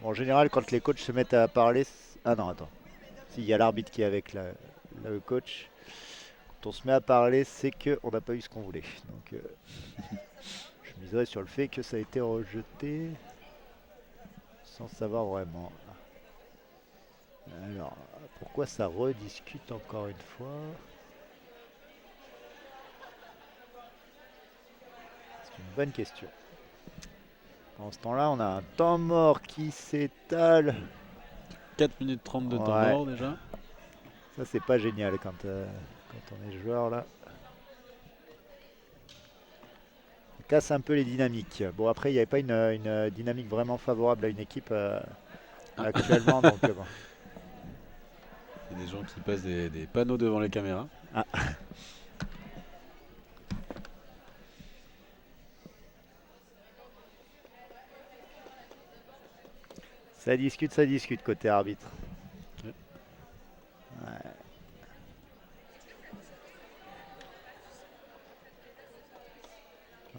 Bon, en général, quand les coachs se mettent à parler... Ah non, attends. S'il y a l'arbitre qui est avec le coach. Quand on se met à parler, c'est qu'on n'a pas eu ce qu'on voulait. Donc, je miserais sur le fait que ça a été rejeté sans savoir vraiment. Alors, pourquoi ça rediscute encore une fois? C'est une bonne question. Pendant ce temps-là, on a un temps mort qui s'étale. 4 minutes 30 de temps mort déjà. Ça, c'est pas génial quand on est joueur là. Ça casse un peu les dynamiques. Bon, après, il n'y avait pas une dynamique vraiment favorable à une équipe actuellement. Donc, bon. Il y a des gens qui passent des panneaux devant les caméras. Ah. Ça discute côté arbitre. Okay. Ouais.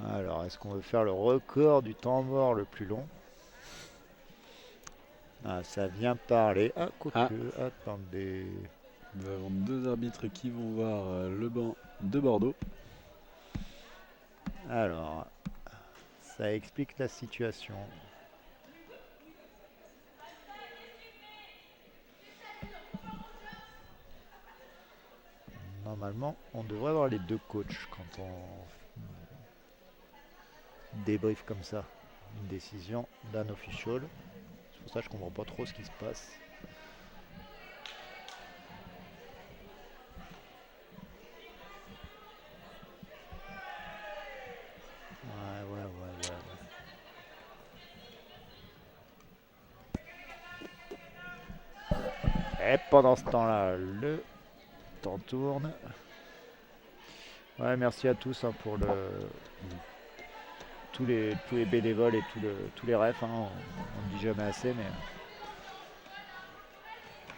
Alors, est-ce qu'on veut faire le record du temps mort le plus long? Ah, ça vient parler. Ah, attendez. Nous avons 2 arbitres qui vont voir le banc de Bordeaux. Alors, ça explique la situation. Normalement, on devrait avoir les 2 coachs quand on débrief comme ça une décision d'un official. C'est pour ça que je comprends pas trop ce qui se passe. Ouais. Et pendant ce temps-là, le temps tourne. Ouais, merci à tous pour tous les bénévoles et tous les refs. On ne dit jamais assez, mais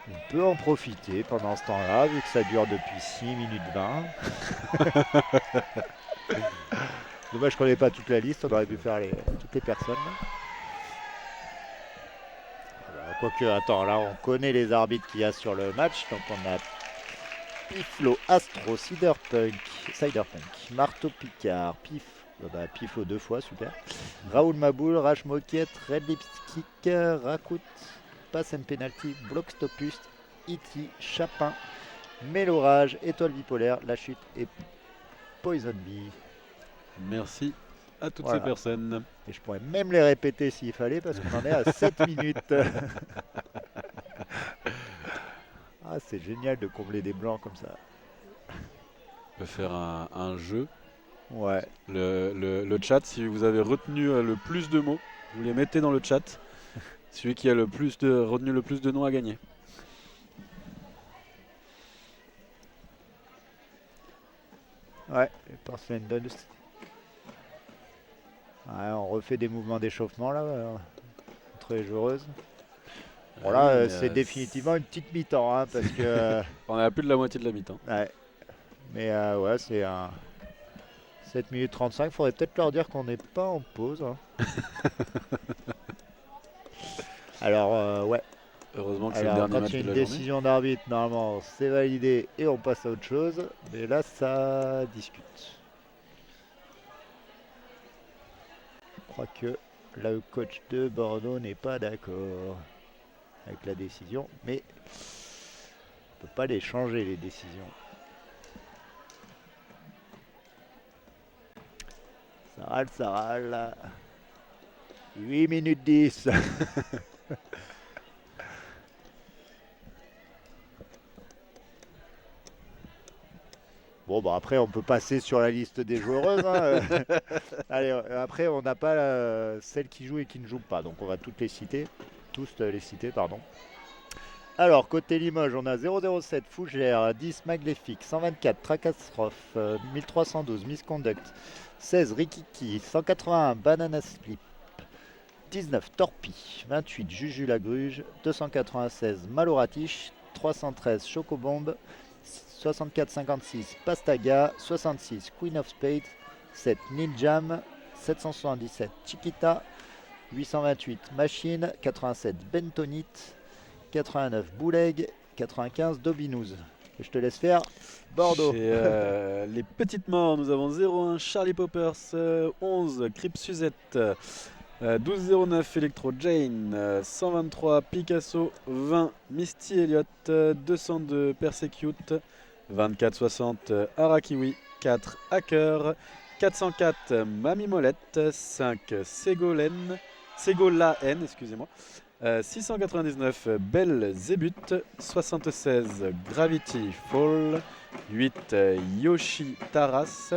on peut en profiter pendant ce temps-là, vu que ça dure depuis 6 minutes 20. Dommage qu'on n'ait pas toute la liste, on aurait pu faire toutes les personnes. Quoique, attends, là on connaît les arbitres qu'il y a sur le match, donc on a Piflo, Astro, Ciderpunk, Marteau Picard, Pif, Pifo 2 fois, super. Raoul Maboul, Rach Moquette, Red Lipstick, Rakout, Pass and Penalty, Block Stopust, E.T., Chapin, Mélorage, Étoile Bipolaire, La Chute et Poison Bee. Merci à toutes ces personnes. Et je pourrais même les répéter s'il fallait parce qu'on en est à 7 minutes. Ah, c'est génial de combler des blancs comme ça. On peut faire un jeu. Ouais. Le chat, si vous avez retenu le plus de mots, vous les mettez dans le chat. Celui qui a retenu le plus de noms a gagné. Ouais, Porcelain Dust. Ouais, on refait des mouvements d'échauffement là, entre les joueuses. Bon là, c'est définitivement une petite mi-temps, hein, parce que... On est à plus de la moitié de la mi-temps. Ouais. Mais ouais, c'est un 7 minutes 35. Faudrait peut-être leur dire qu'on n'est pas en pause. Hein. Alors, ouais. Heureusement que c'est le dernier match de la journée. Quand il y a une décision d'arbitre, normalement, c'est validé et on passe à autre chose. Mais là, ça discute. Je crois que le coach de Bordeaux n'est pas d'accord avec la décision, mais on ne peut pas les changer, les décisions. Ça râle. 8 minutes 10. Bon, bah après, on peut passer sur la liste des joueuses. Hein. Allez, après, on n'a pas celles qui jouent et qui ne jouent pas. Donc, on va toutes les citer. Tous les citer, pardon. Alors, côté Limoges, on a 007 Fougère, 10 Magléfique, 124 Tracastrophe, 1312 Misconduct, 16 Rikiki, 181 Banana Slip, 19 Torpille, 28 Juju Lagruge, 296 Maloratich, 313 Chocobombe, 64-56 Pastaga, 66 Queen of Spades, 7 Ninjam, 777 Chiquita, 828 Machine, 87 Bentonite, 89 Bouleg, 95 Dobinouz. Et je te laisse faire Bordeaux. Chez les petites morts, nous avons 01 Charlie Poppers, 11 Crip Suzette, 1209 Electro Jane, 123 Picasso, 20 Misty Elliott, 202 Persecute, 2460 Arakiwi, 4 Hacker, 404 Mamie Molette, 5 Ségolaen, excusez-moi, 699 Belle Zébut, 76 Gravity Fall, 8 Yoshi Taras,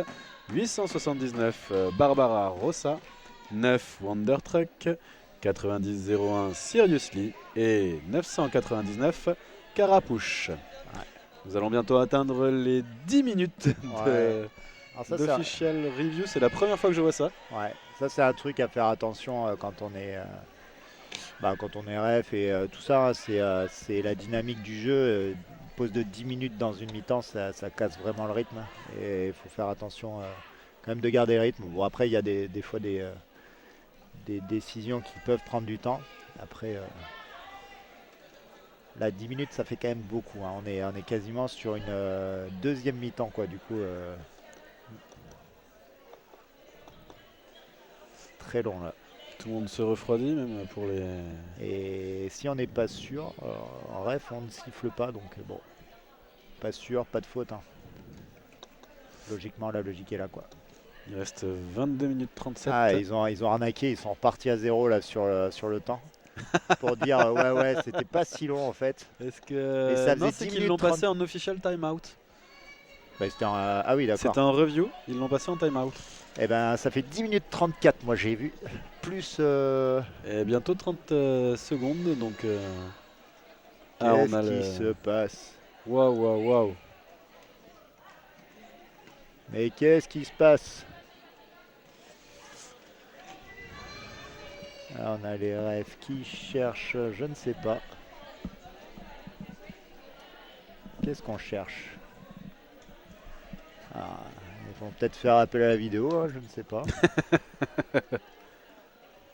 879 Barbara Rossa, 9 Wonder Truck, 9001 Seriously et 999 Carapouche. Ouais. Nous allons bientôt atteindre les 10 minutes d'official review. C'est la première fois que je vois ça. Ouais, ça c'est un truc à faire attention quand on est ref et tout ça. Hein, c'est la dynamique du jeu. Pause de 10 minutes dans une mi-temps, ça casse vraiment le rythme. Et il faut faire attention quand même de garder le rythme. Bon, après, il y a des fois des décisions qui peuvent prendre du temps. Après, là, 10 minutes, ça fait quand même beaucoup. Hein. On est quasiment sur une deuxième mi-temps, quoi. Du coup, très long, là. Tout le monde se refroidit, même pour les... Et si on n'est pas sûr, en ref, on ne siffle pas. Donc, bon, pas sûr, pas de faute. Hein. Logiquement, la logique est là, quoi. Il reste 22 minutes 37. Ah, ils ont arnaqué, ils sont repartis à 0 là sur le temps. Pour dire ouais, c'était pas si long en fait. Est-ce que non, c'est qu'ils l'ont passé en official timeout. Bah, ah oui, d'accord. C'était un review, ils l'ont passé en timeout. Eh ben ça fait 10 minutes 34 moi j'ai vu. Plus et bientôt 30 secondes donc qu'est-ce qui se passe? Waouh. Mais qu'est-ce qui se passe? Alors on a les refs qui cherchent, je ne sais pas. Qu'est-ce qu'on cherche? Ils vont peut-être faire appel à la vidéo, hein, je ne sais pas.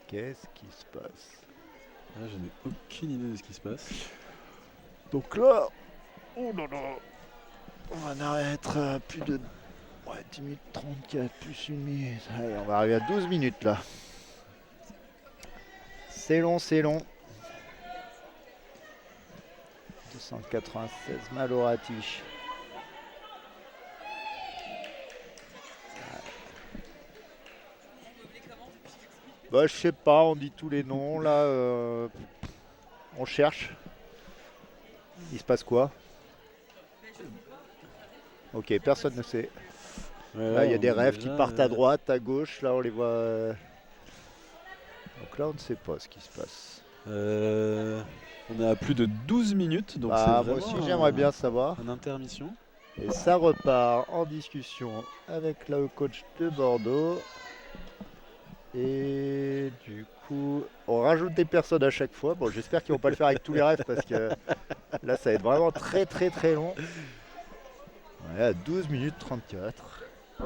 Qu'est-ce qui se passe? Je n'ai aucune idée de ce qui se passe. Donc là, on va en être plus de... Ouais, 10 minutes 34 plus 1 minute. Allez, on va arriver à 12 minutes là. C'est long, c'est long. 296 Maloratich. Bah, je sais pas, on dit tous les noms là. On cherche. Il se passe quoi? Ok, personne ne sait. Ouais, là, il y a des rêves déjà, qui partent à droite, à gauche. Là, on les voit. Donc là, on ne sait pas ce qui se passe. On est à plus de 12 minutes, donc c'est moi vraiment aussi, j'aimerais bien savoir. une intermission. Et ça repart en discussion avec le coach de Bordeaux. Et du coup, on rajoute des personnes à chaque fois. Bon, j'espère qu'ils vont pas le faire avec tous les rêves parce que là, ça va être vraiment très très très long. On est à 12 minutes 34. Eh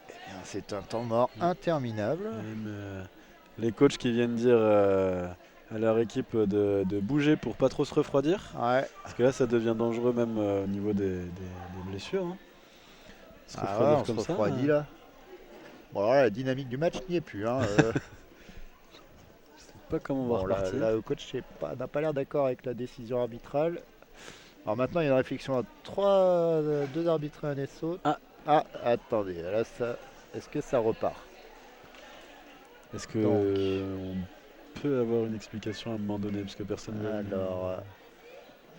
bien, c'est un temps mort interminable. Même, les coachs qui viennent dire à leur équipe de bouger pour pas trop se refroidir. Ouais. Parce que là, ça devient dangereux même au niveau des blessures. Hein. Se refroidir on comme se refroidit là. Bon, alors là, la dynamique du match n'y est plus. Hein, Je sais pas comment on va repartir. Là, le coach n'a pas l'air d'accord avec la décision arbitrale. Alors maintenant, il y a une réflexion à 2 arbitres et un SO. Ah, attendez, là, est-ce que ça repart? Est-ce qu'on peut avoir une explication à un moment donné, parce que personne ne veut.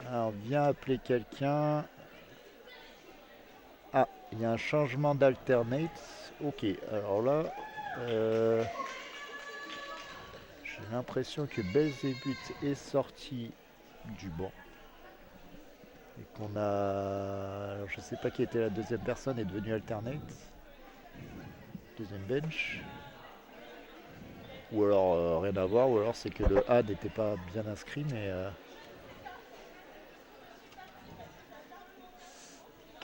Alors, viens appeler quelqu'un. Ah, il y a un changement d'alternate. Ok, alors là, j'ai l'impression que Belzébuth est sorti du banc. Et qu'on a... Alors, je sais pas qui était la deuxième personne, est devenue alternate. Deuxième bench. Ou alors rien à voir, ou alors c'est que le A n'était pas bien inscrit, mais...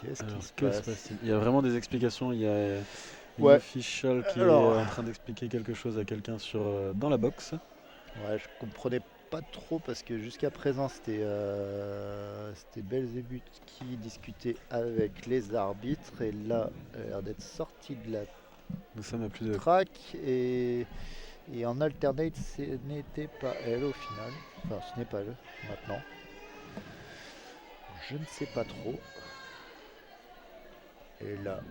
Qu'est-ce qui se passe? Il y a vraiment des explications. Il y a une Ouais. official qui est en train d'expliquer quelque chose à quelqu'un dans la box. Ouais, je comprenais pas trop parce que jusqu'à présent c'était Belzébuth qui discutait avec les arbitres et là elle a l'air d'être sorti de la Nous sommes à plus de track et en alternate ce n'était pas elle au final. Enfin ce n'est pas elle maintenant. Je ne sais pas trop. Et là.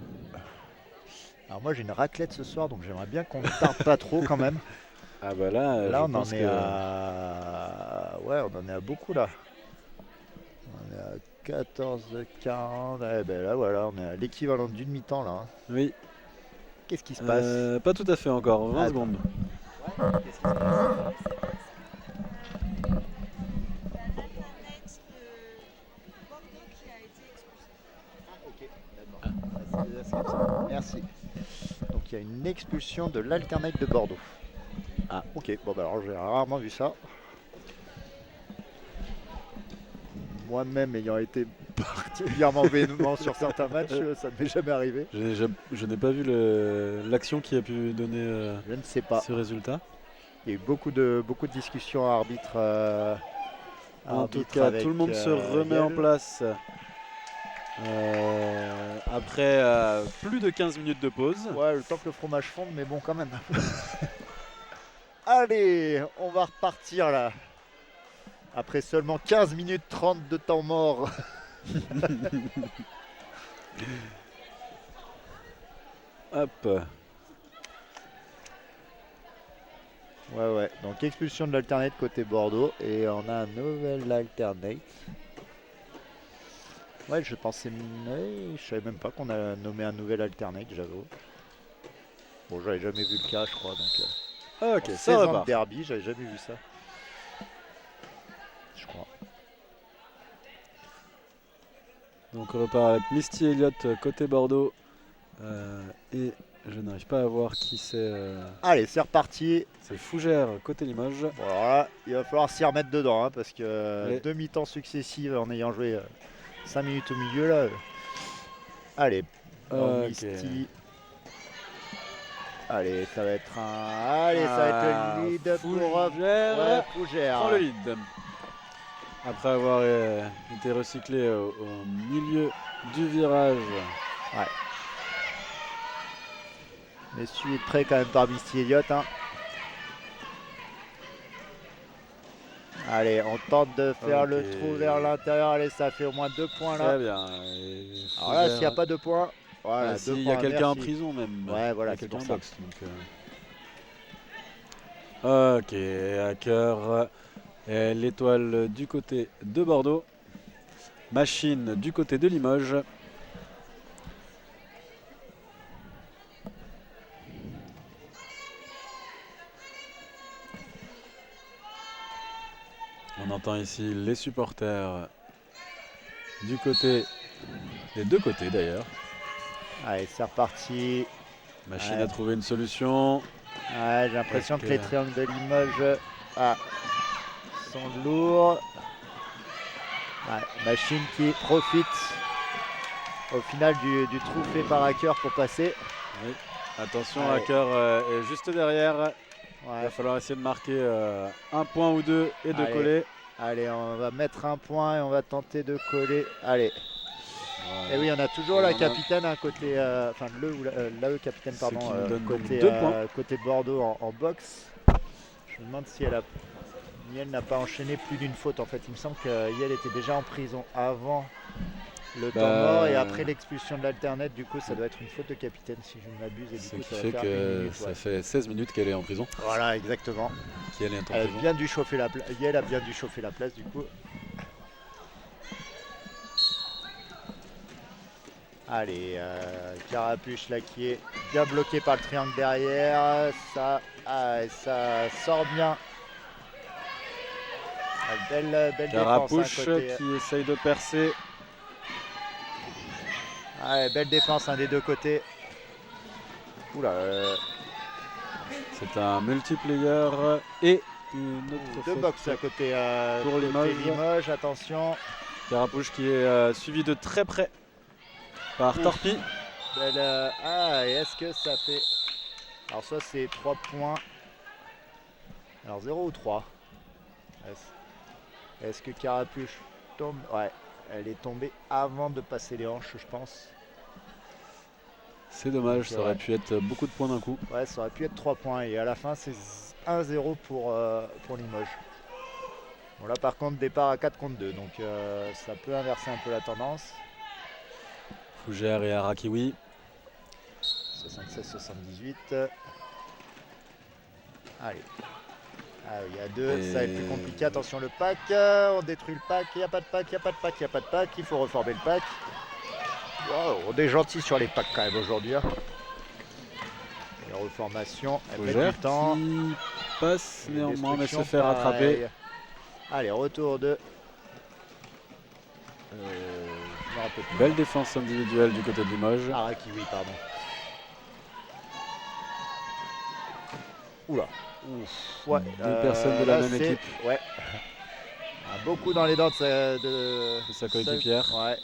Alors moi j'ai une raclette ce soir donc j'aimerais bien qu'on ne tarde pas trop quand même. Ah bah là, on en est à... Ouais, on en est à beaucoup là. On est à 14h40. Eh ben là voilà, on est à l'équivalent d'une mi-temps là. Hein. Oui. Qu'est-ce qui se passe? Pas tout à fait encore, 20 secondes. Ouais, qu'est-ce qui se passe? Merci. Donc il y a une expulsion de l'alternate de Bordeaux. Ah ok, bon bah alors j'ai rarement vu ça. Moi-même ayant été particulièrement véhément sur certains matchs, ça ne m'est jamais arrivé. Je n'ai pas vu l'action qui a pu donner je ne sais pas. Ce résultat. Il y a eu beaucoup de discussions à arbitre. En tout cas, tout le monde se remet en place. Après plus de 15 minutes de pause. Ouais, le temps que le fromage fonde, mais bon quand même. Allez, on va repartir là. Après seulement 15 minutes 30 de temps mort. Hop. Ouais, donc expulsion de l'alternate côté Bordeaux et on a un nouvel alternate. Ouais, je savais même pas qu'on a nommé un nouvel alternate, j'avoue. Bon, j'avais jamais vu le cas, je crois, donc... ok, ça repart. Derby, j'avais jamais vu ça. Je crois. Donc on repart avec Misty Elliott côté Bordeaux. Et je n'arrive pas à voir qui c'est. Allez, c'est reparti. C'est Fougère côté Limoges. Bon, alors là, il va falloir s'y remettre dedans, hein, parce que demi-temps successives en ayant joué 5 minutes au milieu là. Allez, Misty. Allez, ça va être le lead pour Fougère. Prend le lead. Après avoir été recyclé au milieu du virage. Ouais. Mais suivi de près quand même par Misty Elliott. Hein. Allez, on tente de faire le trou vers l'intérieur. Allez, ça fait au moins 2 points là. Très bien. Alors là, s'il n'y a pas 2 points, voilà, 2 points. Il y a quelqu'un en prison même. Ouais, voilà, il y a quelqu'un en boxe. Ok, Hacker. Et l'étoile du côté de Bordeaux. Machine du côté de Limoges. On entend ici les supporters du côté, des deux côtés d'ailleurs. Allez, c'est reparti. Machine a trouvé une solution. Ouais, j'ai l'impression que les triangles de Limoges sont lourds. Ouais, Machine qui profite au final du trou fait par Hacker pour passer. Oui. Attention, Hacker est juste derrière. Ouais. Il va falloir essayer de marquer un point ou deux et de coller. Allez, on va mettre un point et on va tenter de coller. Allez. Et oui, on a toujours la capitaine à côté, enfin l'AE capitaine pardon, côté Bordeaux en boxe. Je me demande si Yel n'a pas enchaîné plus d'une faute en fait. Il me semble que Yel était déjà en prison avant le temps mort et après l'expulsion de l'alternate. Du coup, ça doit être une faute de capitaine si je ne m'abuse. Et du coup, ça fait que ça fait 16 minutes qu'elle est en prison. Voilà, exactement. Yel est en prison. Yel a bien dû chauffer la place du coup. Allez, Carapuche là qui est bien bloqué par le triangle derrière. Ça sort bien. Belle Carapuche défense, qui essaye de percer. Ouais, belle défense des deux côtés. Oula. C'est un multiplayer et une autre deux box à côté pour Limoges. Attention. Carapuche qui est suivi de très près par Torpy. Et est-ce que ça fait... Alors ça c'est 3 points. Alors 0 ou 3 ? Est-ce que Carapuche tombe? Ouais, elle est tombée avant de passer les hanches, je pense. C'est dommage, ça aurait pu être beaucoup de points d'un coup. Ouais, ça aurait pu être 3 points et à la fin c'est 1-0 pour Limoges. Bon là par contre départ à 4 contre 2, donc ça peut inverser un peu la tendance. Fougère et Arakiwi. 76-78. Allez. Ah, il y a deux, ça va être plus compliqué. Attention le pack, on détruit le pack, il n'y a pas de pack, il faut reformer le pack. Wow, on est gentil sur les packs quand même aujourd'hui. Hein. Les reformations, elles mettent du temps. Qui passe néanmoins mais se fait rattraper. Allez, retour de... Belle défense individuelle du côté de Limoges. Arakiwi, pardon. Oula. Ouf, ouais, deux personnes de la même équipe. Ouais. Beaucoup dans les dents de sa coéquipière. Ouais.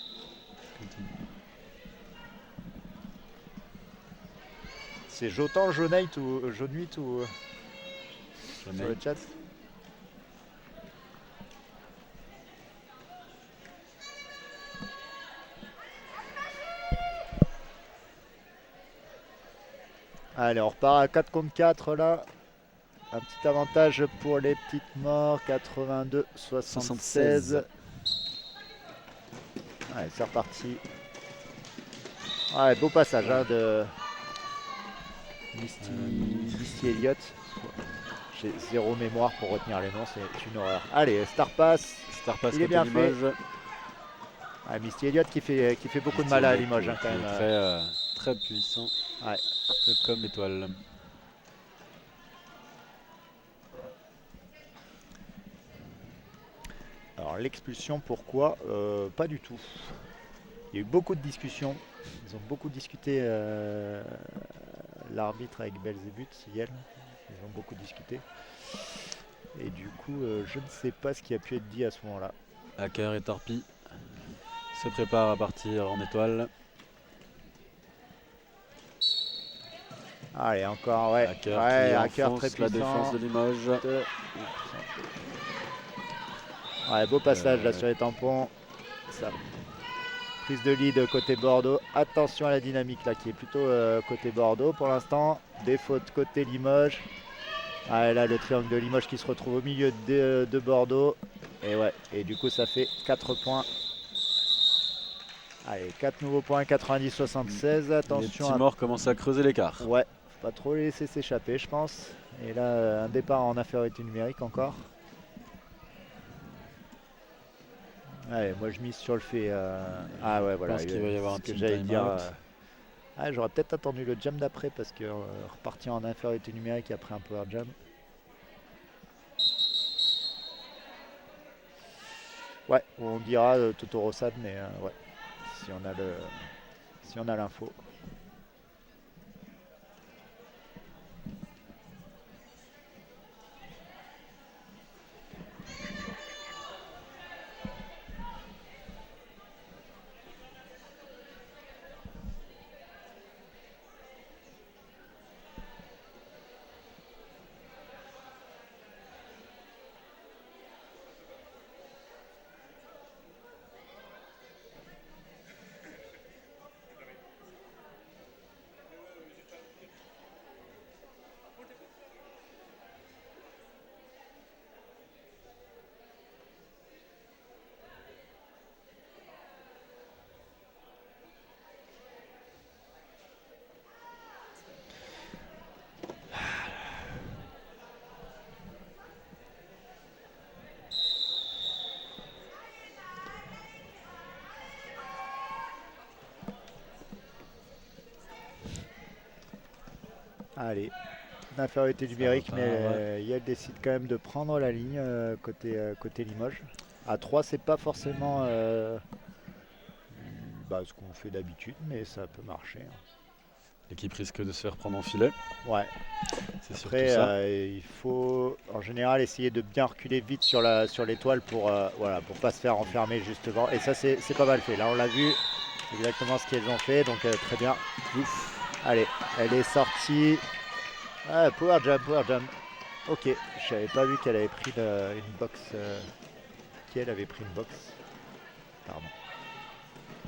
C'est Jotan, Jonate ou Jonuit ou sur le chat. Allez, on repart à 4 contre 4 là. Un petit avantage pour les petites morts, 82-76. Allez, c'est reparti. Ouais, beau passage de Misty Elliott. J'ai zéro mémoire pour retenir les noms, c'est une horreur. Allez, Star Pass. Il est bien fait. Ouais, Misty Elliott qui fait beaucoup de mal à Limoges quand même. Très puissant. Ouais. Comme étoile. Alors l'expulsion, pourquoi pas du tout. Il y a eu beaucoup de discussions. Ils ont beaucoup discuté l'arbitre avec Belzébuth, Yel. Ils ont beaucoup discuté. Et du coup, je ne sais pas ce qui a pu être dit à ce moment-là. Hacker et Torpy se préparent à partir en étoile. Allez, encore, ouais. Hacker très puissant. La défense de Limoges. Ouais, beau passage là sur les tampons. Ça prise de lead côté Bordeaux. Attention à la dynamique là qui est plutôt côté Bordeaux pour l'instant. Des fautes côté Limoges. Ah, et là, le triangle de Limoges qui se retrouve au milieu de Bordeaux. Et ouais, et du coup, ça fait 4 points. Allez, 4 nouveaux points, 90-76. Attention. Les Timor commencent à creuser l'écart. Ouais, faut pas trop les laisser s'échapper, je pense. Et là, un départ en infériorité numérique encore. Allez, moi je mise sur le fait. Ah ouais, voilà. Je pense qu'il va y avoir un que petit j'allais dire. time-out. Ah, j'aurais peut-être attendu le jam d'après parce que repartir en infériorité numérique après un power jam. Ouais, on dira Toto Rossad, mais ouais, si on a l'info. Allez, infériorité numérique, mais Yale décide quand même de prendre la ligne côté Limoges. À 3, c'est pas forcément ce qu'on fait d'habitude, mais ça peut marcher. L'équipe risque de se faire prendre en filet. Ouais. C'est surtout ça. Il faut en général essayer de bien reculer vite sur l'étoile pour pas se faire enfermer justement. Et ça c'est pas mal fait. Là on l'a vu, c'est exactement ce qu'ils ont fait, donc très bien. Ouf. Allez, elle est sortie. Ah, power jam. Ok, je n'avais pas vu qu'elle avait pris une box. Qu'elle avait pris une box. Pardon.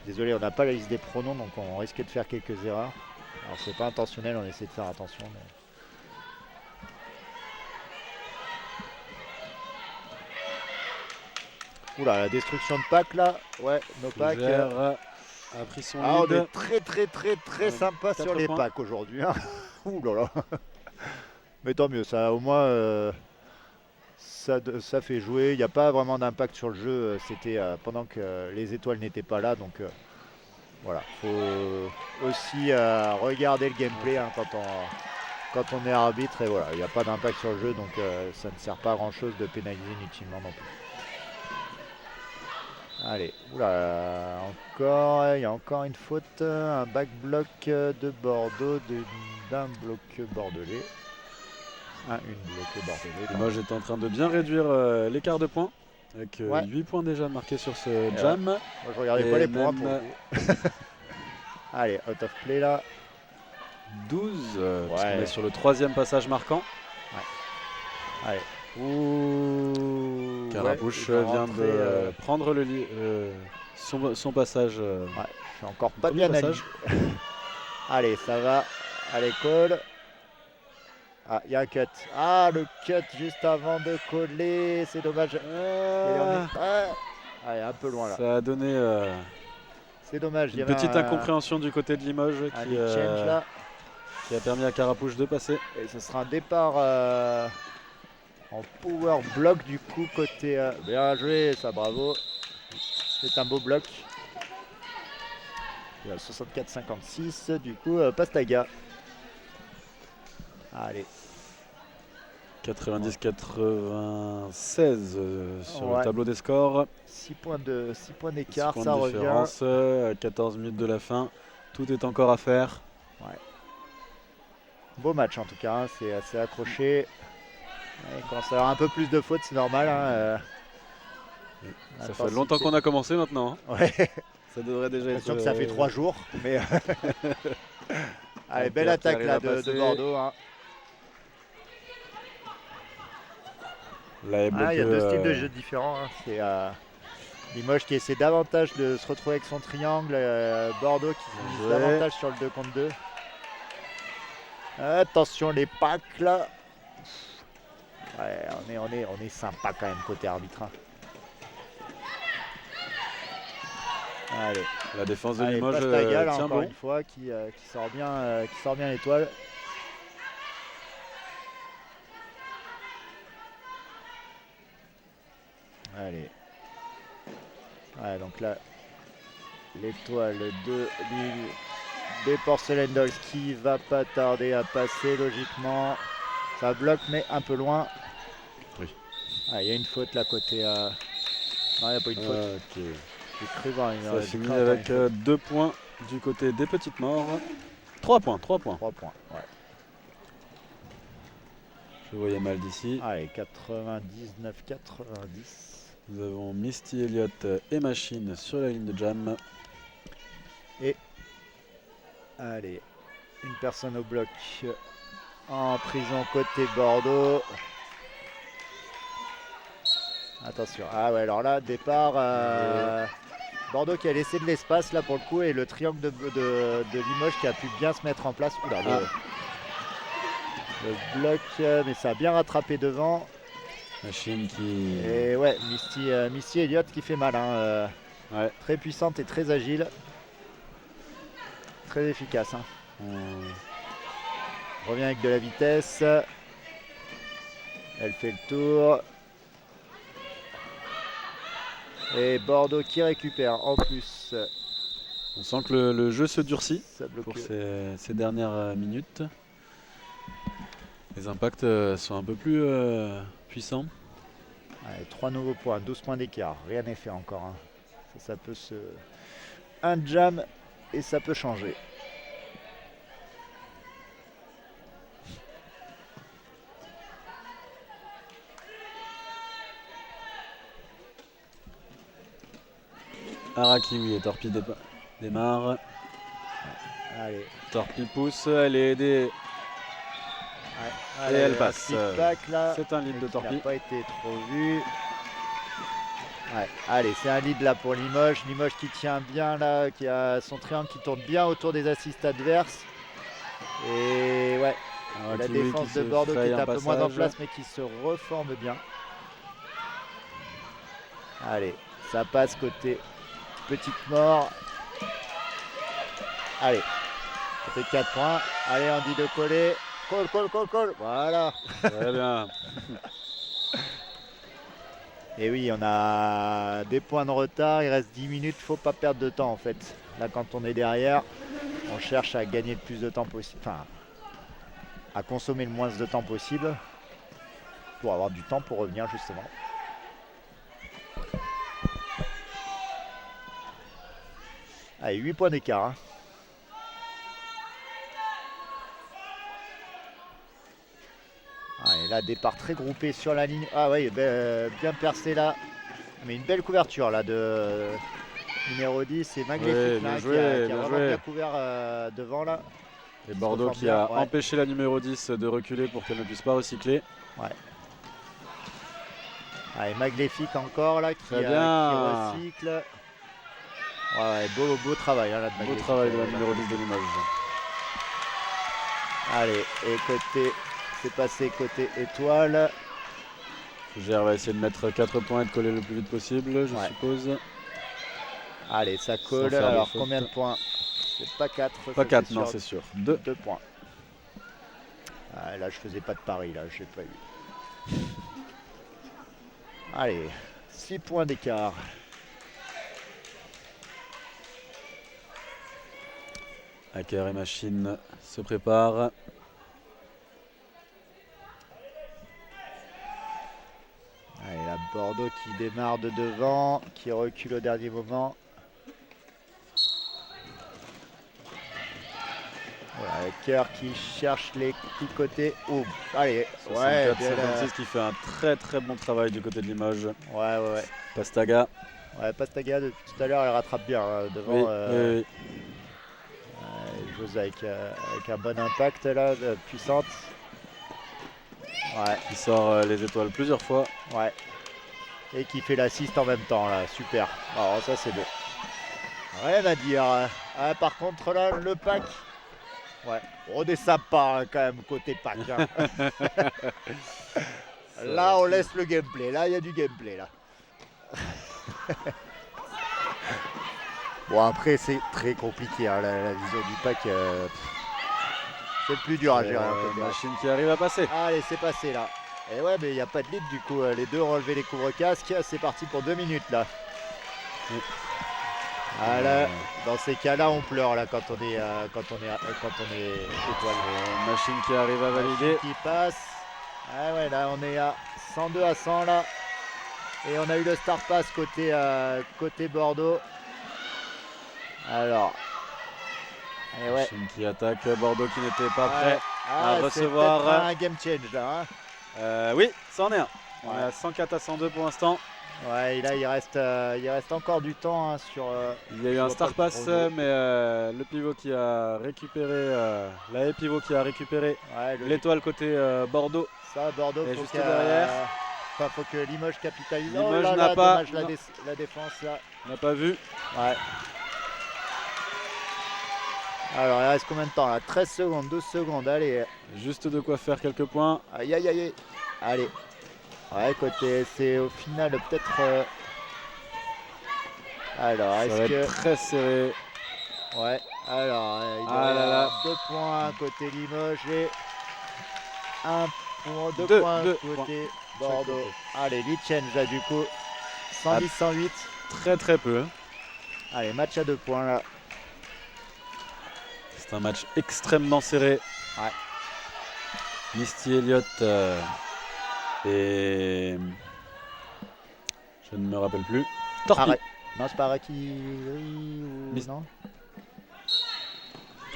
Désolé, on n'a pas la liste des pronoms, donc on risque de faire quelques erreurs. Alors c'est pas intentionnel, on essaie de faire attention. Mais... Oula, la destruction de pack là. Ouais, nos packs. A pris son on lead. est très sympa sur les packs aujourd'hui. Hein. Ouh là là. Mais tant mieux, ça au moins ça fait jouer. Il n'y a pas vraiment d'impact sur le jeu. C'était pendant que les étoiles n'étaient pas là. Donc voilà, faut aussi regarder le gameplay hein, quand on est arbitre. Et voilà, il n'y a pas d'impact sur le jeu. Donc ça ne sert pas à grand chose de pénaliser inutilement non plus. Allez, oula, il y a encore une faute, un back block de Bordeaux, d'un bloc bordelais. Une bloc bordelais. Limoges est en train de bien réduire l'écart de points, avec 8 points déjà marqués sur ce jam. Moi je regardais pas les points pour Allez, out of play là. 12, parce qu'on est sur le 3e passage marquant. Ouais. Allez. Ouh, Carapouche vient de prendre son passage. C'est encore pas bien aligné. Allez, ça va. Allez, call. Ah, il y a un cut. Ah, le cut juste avant de coller. C'est dommage. Allez, un peu loin là. Ça a donné c'est dommage. Une petite incompréhension du côté de Limoges qui a permis à Carapouche de passer. Et ce sera un départ en power block du coup côté bien joué ça, bravo, c'est un beau bloc. Il y a 64-56 du coup Pastaga. Allez, 90-96 sur le tableau des scores. 6 points d'écart, ça revient à 14 minutes de la fin, tout est encore à faire. Beau match en tout cas, hein. C'est assez accroché. Quand ça a un peu plus de fautes, c'est normal. Hein, ça fait longtemps qu'on a commencé maintenant. Hein. Ouais. Ça devrait déjà être. Que ça fait 3 jours. Mais allez, belle attaque là de Bordeaux. Hein. Là, il y a 2 styles de jeu différents. Hein. Limoges qui essaie davantage de se retrouver avec son triangle. Bordeaux qui mise davantage sur le 2 contre 2. Attention les packs là. Ouais, on est sympa quand même côté arbitre. Allez. La défense de Limoges Pastaga, là, tient encore bon. une fois qui sort bien l'étoile. Allez. Ouais, donc là, l'étoile de Lille des Porcelaines Dolls qui va pas tarder à passer logiquement. Ça bloque mais un peu loin. Oui. Ah, il y a une faute là côté. Non, il n'y a pas une faute. Okay. J'ai cru voir une. Ça finit avec 2 points du côté des Petites Maures. 3 points. 3 points, ouais. Je voyais mal d'ici. Allez, 99-90. Nous avons Misty Elliott et Machine sur la ligne de jam. Et allez, une personne au bloc en prison côté Bordeaux. Attention, ah ouais, alors là, départ, Bordeaux qui a laissé de l'espace là pour le coup et le triangle de Limoges qui a pu bien se mettre en place. Oula, le bloc, mais ça a bien rattrapé devant. Machine qui... Et ouais, Misty Elliott qui fait mal, hein, ouais. Très puissante et très agile. Très efficace. Hein. Revient avec de la vitesse. Elle fait le tour. Et Bordeaux qui récupère en plus. On sent que le jeu se durcit pour ces dernières minutes. Les impacts sont un peu plus puissants. Allez, 3 nouveaux points, 12 points d'écart. Rien n'est fait encore. Hein. Ça peut se... Un jam et ça peut changer. Arakiwi et Torpi démarre. Allez. Torpi pousse, elle est aidée. Allez, et elle passe. C'est un lead de Torpi. Qui n'a pas été trop vu. Ouais. Allez, c'est un lead là pour Limoges. Limoges qui tient bien là, qui a son triangle qui tourne bien autour des assists adverses. Et ouais, la défense de Bordeaux qui est un peu moins en place mais qui se reforme bien. Allez, ça passe côté Petite Mort. Allez, ça fait 4 points. Allez, Andy de coller. Call. Voilà. Très bien. Et oui, on a des points de retard. Il reste 10 minutes. Faut pas perdre de temps en fait. Là, quand on est derrière, on cherche à gagner le plus de temps possible. Enfin, à consommer le moins de temps possible pour avoir du temps pour revenir justement. Allez, 8 points d'écart. Hein. Allez, là, départ très groupé sur la ligne. Ah oui, bien percé là. Mais une belle couverture là de numéro 10. C'est magnifique là, qui a vraiment bien couvert devant là. Et Bordeaux qui a empêché la numéro 10 de reculer pour qu'elle ne puisse pas recycler. Ouais. Allez, magnifique encore là, qui recycle. Ouais, beau travail hein, là de Magnifique. Beau travail de la numéro 10 de Limoges. Allez, et côté, c'est passé côté étoile. Fougère va essayer de mettre 4 points et de coller le plus vite possible, je suppose. Allez, ça colle. Alors combien de points? C'est pas 4. Pas 4, non, c'est sûr. 2 points. Ah, là, je faisais pas de pari, là, j'ai pas eu. Allez, 6 points d'écart. Hacker et Machine se préparent. Allez, la Bordeaux qui démarre de devant, qui recule au dernier moment. Voilà, Hacker qui cherche les coups de côté. Oh, allez, 64-56 qui fait un très bon travail du côté de Limoges. Ouais. Pastaga. Ouais, Pastaga, depuis tout à l'heure, elle rattrape bien hein, devant. Oui. Joueuse avec un bon impact là, puissante. Ouais. Qui sort les étoiles plusieurs fois. Ouais. Et qui fait l'assist en même temps là, super. Alors ça c'est beau. Rien à dire. Ah, par contre là, le pack. Ouais, on est sympa hein, quand même côté pack. Hein. Là on laisse le gameplay, là il y a du gameplay là. Bon après c'est très compliqué hein, la vision du pack. C'est plus dur à gérer. Machine qui arrive à passer. Allez c'est passé là. Et ouais, mais il n'y a pas de lead du coup. Les deux ont relevé les couvre-casques. C'est parti pour 2 minutes là. Voilà. Dans ces cas-là, on pleure là quand on est étoile. Machine qui arrive à valider. Qui passe. Ah ouais, là on est à 102 à 100 là. Et on a eu le Star Pass côté Bordeaux. Alors. Et ouais. Machine qui attaque. Bordeaux qui n'était pas prêt à c'est recevoir. peut-être un game change là. Hein. Oui, ça en est un. On est à 104 à 102 pour l'instant. Ouais, et là il reste encore du temps hein, sur. Il y a eu un Star Pass, mais le pivot qui a récupéré, l'AE pivot qui a récupéré l'étoile côté Bordeaux. Ça, Bordeaux, est juste derrière. Faut que Limoges capitalise. Limoges n'a pas. La défense là. On n'a pas vu. Ouais. Alors il reste combien de temps là? 13 secondes, 12 secondes, allez. Juste de quoi faire quelques points. Aïe aïe aïe. Allez. Ouais, côté c'est au final peut-être. Alors ça est-ce va que. être très serré. Ouais. Alors il y a 2 points côté Limoges et 2 points côté Bordeaux. Allez, lead change là du coup. 110-108. Très très peu. Allez, match à 2 points là. C'est un match extrêmement serré. Ouais. Misty Elliott et je ne me rappelle plus. Torpille. Non, c'est pas Araki ou non.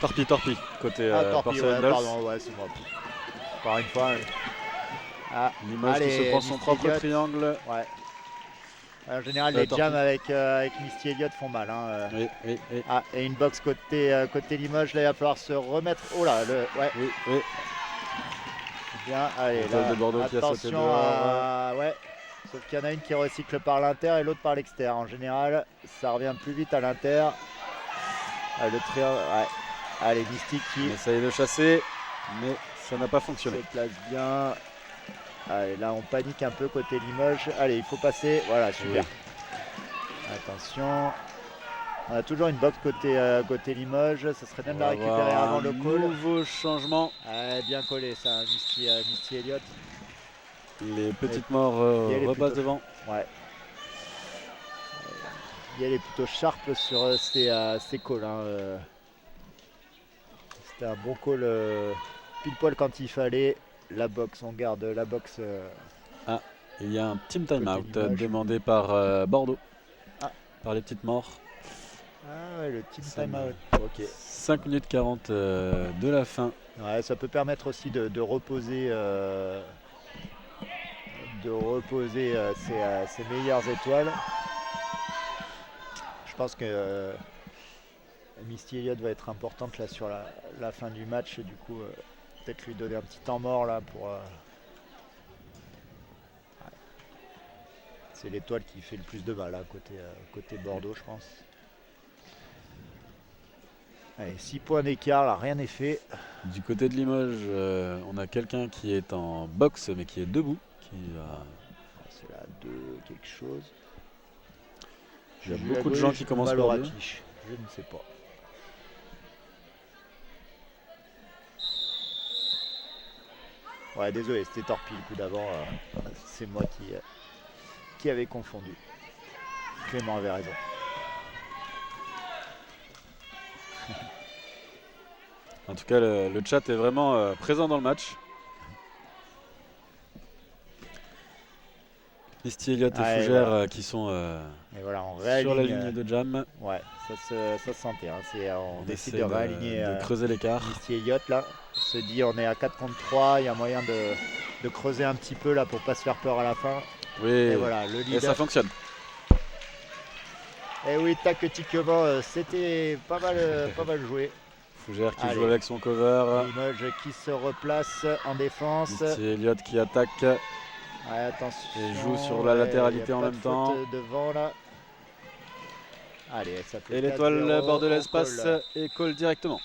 Torpille côté Torpille, ouais, pardon, ouais, c'est moi. Encore une fois. Limoges qui se prend son propre triangle. Ouais. En général, les jams avec Misty Elliott font mal. Hein. Oui. Et une box côté Limoges, là il va falloir se remettre. Oh là, ouais. Oui. Bien, allez, là, de Bordeaux attention qui a sauté dehors. ouais. Sauf qu'il y en a une qui recycle par l'inter et l'autre par l'extérieur. En général, ça revient plus vite à l'inter. Le triangle, ouais. Allez, Misty qui essaye de chasser, mais ça n'a pas fonctionné. Se place bien. Allez, là on panique un peu côté Limoges. Allez, il faut passer. Voilà, super. Oui. Attention. On a toujours une box côté Limoges. Ça serait bien de la récupérer avant le call. Nouveau changement. Bien collé ça, Misty Elliott. Les petites morts repassent devant. Ouais. Il est plutôt sharp sur ces calls. Hein. C'était un bon call pile poil quand il fallait. La box, on garde la box. Il y a un team timeout demandé par Bordeaux. Par les petites morts. Ah ouais, le team timeout. Ok. 5 minutes 40 de la fin. Ouais, ça peut permettre aussi de reposer ses meilleures étoiles. Je pense que Misty Elliott va être importante là sur la fin du match. Du coup, peut-être lui donner un petit temps mort là pour. C'est l'étoile qui fait le plus de mal là, côté Bordeaux, je pense. Allez, 6 points d'écart, là, rien n'est fait. Du côté de Limoges, on a quelqu'un qui est en boxe mais qui est debout. C'est là 2 quelque chose. Il y a beaucoup de gens qui commencent par 2. Je ne sais pas. Ouais, désolé, c'était Torpille le coup d'avant. C'est moi qui avait confondu. Clément avait raison. En tout cas, le chat est vraiment présent dans le match. Misty Elliott et Fougère voilà. Qui sont voilà, sur la ligne de jam. Ouais, ça se sentait. Hein. On décide de réaligner. De creuser l'écart. Misty Elliott là se dit on est à 4 contre 3, il y a moyen de creuser un petit peu là pour pas se faire peur à la fin. Oui, et voilà, le lead. Et ça fonctionne. Et oui, tactiquement, c'était pas mal joué. Fougère qui joue avec son cover. Limoges qui se replace en défense. Misty Elliott qui attaque. Ouais, attention. Et joue sur la latéralité en même temps. Devant là. Allez, ça fait Et l'étoile bordelaise passe et colle directement.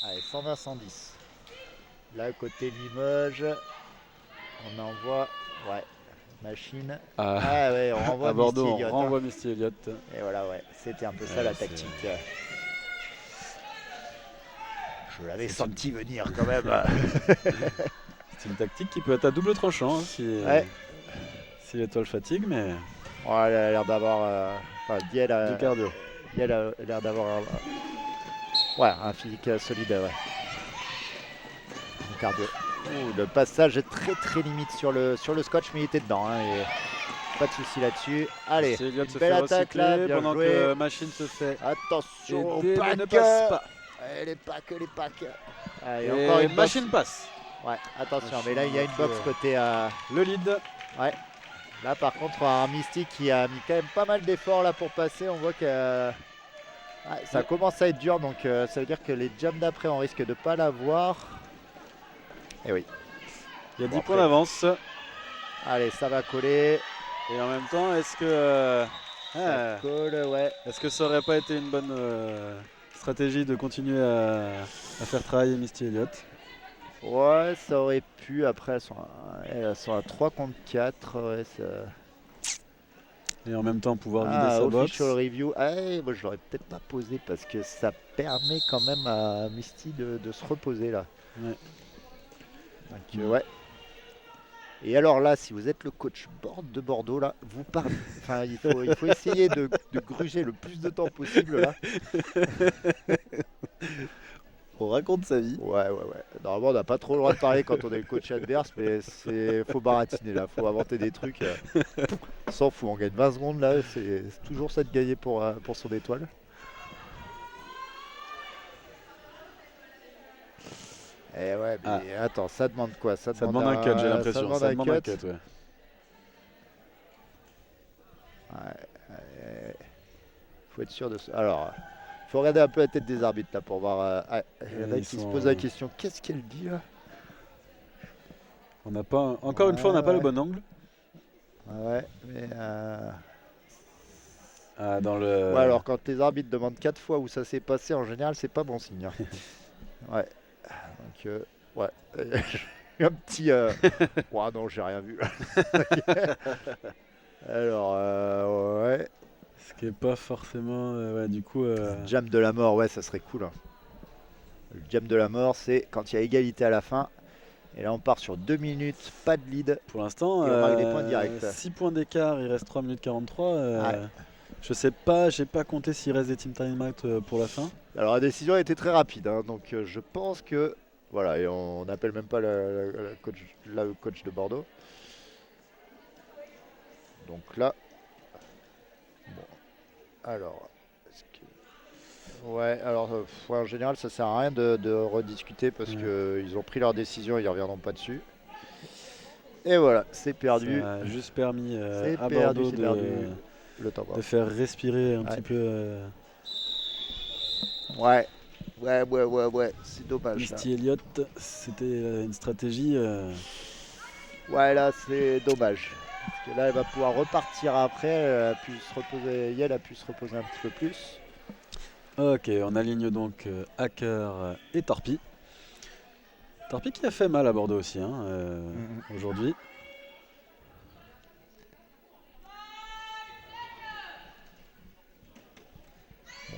Allez, 120-110. Là, côté Limoges, on envoie. Ouais, machine. Ouais, on renvoie à Bordeaux, Misty Elliott, on renvoie Misty Elliott. Et voilà, ouais, c'était un peu ça la tactique. Je l'avais senti venir quand même. C'est une tactique qui peut être à double tranchant si l'étoile fatigue, mais. Ouais, elle a l'air d'avoir. Du cardio. Elle a l'air d'avoir un physique solide. Ouais. Du cardio. Le passage est très limite sur le scotch, mais il était dedans. Et pas de souci là-dessus. Allez, une belle attaque là, bien pendant joué. que Machine se fait. Attention, et pack. ne passe pas. Les packs. Allez, Et encore une Machine box. passe. Ouais, attention, Machine mais là il y a une box côté. Le lead. Ouais. Là par contre un Mystic qui a mis quand même pas mal d'efforts là pour passer. On voit que ça commence à être dur, donc ça veut dire que les jumps d'après on risque de pas l'avoir. Et oui. Il y a 10 points d'avance. Allez, ça va coller. Et en même temps, est-ce que ça colle, ouais. Est-ce que ça aurait pas été une bonne stratégie de continuer à faire travailler Misty Elliott? Ouais, ça aurait pu. Après, elles sont à 3 contre 4. Ouais, ça... Et en même temps, pouvoir vider sa box. Official review. Moi, je l'aurais peut-être pas posé parce que ça permet quand même à Misty de se reposer là. Ouais. Donc, ouais. Et alors là, si vous êtes le coach de Bordeaux, là, vous parlez. Enfin, il faut essayer de gruger le plus de temps possible là. On raconte sa vie. Ouais. Normalement, on n'a pas trop le droit de parler quand on est le coach adverse, mais faut baratiner là, faut inventer des trucs. On s'en fout, on gagne 20 secondes là, c'est toujours ça de gagner pour son étoile. Et ouais, mais attends, ça demande quoi? Ça demande un cut, j'ai l'impression. Ça demande un cut, ouais. Faut être sûr de ça. Alors, faut regarder un peu la tête des arbitres là pour voir. Il y en a qui se posent la question, qu'est-ce qu'elle dit là? On n'a pas, encore une fois, on n'a pas le bon angle. Ouais, mais dans le. Ouais, alors quand les arbitres demandent 4 fois où ça s'est passé, en général, c'est pas bon signe. Ouais. Donc, ouais. Un petit. Ouais, non, j'ai rien vu. Alors, ouais. Ce qui est pas forcément. Ouais, du coup. Jam de la mort, ouais, ça serait cool. Le jam de la mort, c'est quand il y a égalité à la fin. Et là, on part sur 2 minutes, pas de lead. Pour l'instant, on marque des points directs. 6 points d'écart, il reste 3 minutes 43. Ouais. Je sais pas, j'ai pas compté s'il reste des team timeout pour la fin. Alors la décision a été très rapide, hein, donc je pense que voilà, et on n'appelle même pas le coach de Bordeaux. Donc là, bon, alors, ouais, alors en général ça sert à rien de rediscuter parce qu'ils ont pris leur décision, ils ne reviendront pas dessus. Et voilà, c'est perdu. Ça a juste permis à perdu, Bordeaux de faire respirer un petit peu. Ouais, c'est dommage. Misty Elliott, c'était une stratégie. Ouais, là c'est dommage. Parce que là elle va pouvoir repartir après, elle a pu se reposer un petit peu plus. Ok, on aligne donc Hacker et Torpy. Torpy qui a fait mal à Bordeaux aussi aujourd'hui.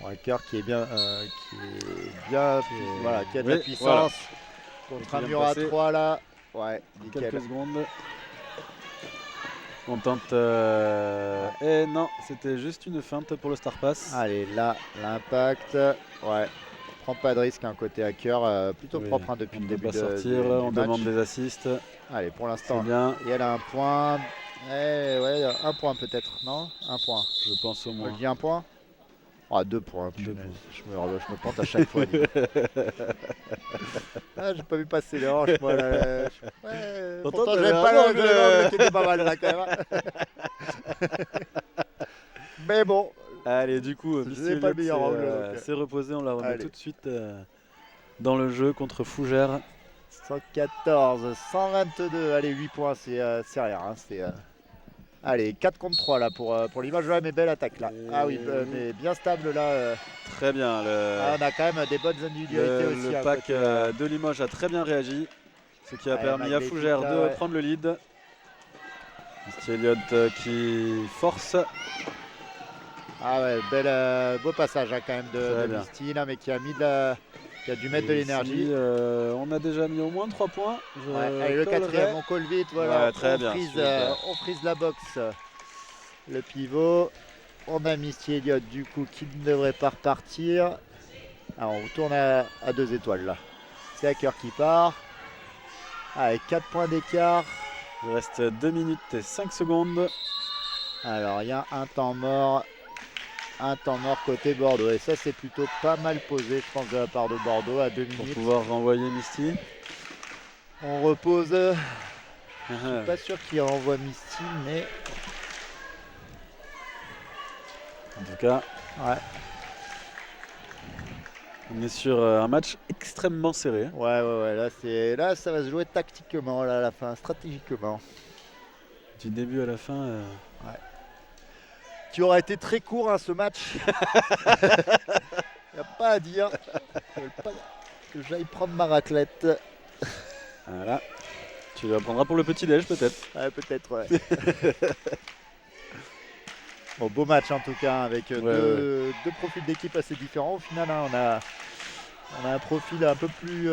Bon, Hacker qui est bien, voilà, qui a de la puissance contre un mur à 3 là. Ouais, nickel. Quelques secondes. On tente. Et non, c'était juste une feinte pour le Star Pass. Allez, là, l'impact. Ouais, prends pas de risque, un côté Hacker plutôt propre depuis le début. On ne peut pas sortir, là, on demande des assists. Allez, pour l'instant, bien. Et elle a un point. Ouais, un point peut-être, non? Un point. Je pense au moins. Je dis un point? 2 points. Je me plante à chaque fois. J'ai pas vu passer les hanches, moi. Là. Pourtant, j'avais pas l'angle qui était pas mal là, quand même. Mais bon. Allez, du coup, c'est reposé. On la remet tout de suite dans le jeu contre Fougères. 114, 122. Allez, 8 points, c'est rien. Hein, allez, 4 contre 3 là pour Limoges. Ouais, mais belle attaque là. Ah oui, mais bien stable là. Très bien. On a quand même des bonnes individualités aussi. Le pack de Limoges a très bien réagi. Ce qui a permis à Fougères de prendre le lead. Misty Elliott qui force. Ah ouais, beau passage hein, quand même de Misty là, mais qui a dû mettre de l'énergie. On a déjà mis au moins 3 points. Allez, le quatrième, on colle vite. Voilà, ouais, très bien. On frise la boxe. Le pivot. On a Misty Elliott du coup qui ne devrait pas repartir. Alors, on tourne à 2 étoiles là. C'est Hacker qui part. Avec 4 points d'écart. Il reste 2 minutes et 5 secondes. Alors, il y a un temps mort. Un temps mort côté Bordeaux. Et ça, c'est plutôt pas mal posé, je pense, de la part de Bordeaux à 2 minutes. Pour pouvoir renvoyer Misty. On repose. Je suis pas sûr qu'il renvoie Misty, mais... En tout cas, ouais. On est sur un match extrêmement serré. Ouais. Là, ça va se jouer tactiquement là, à la fin, stratégiquement. Du début à la fin. Ouais. Qui aura été très court hein, ce match. Il n'y a pas à dire. Je veux pas que j'aille prendre ma raclette. Voilà. Tu la prendras pour le petit-déj peut-être. Ouais, peut-être, ouais. Bon, beau match en tout cas, avec deux profils d'équipe assez différents. Au final, hein, on a un profil un peu plus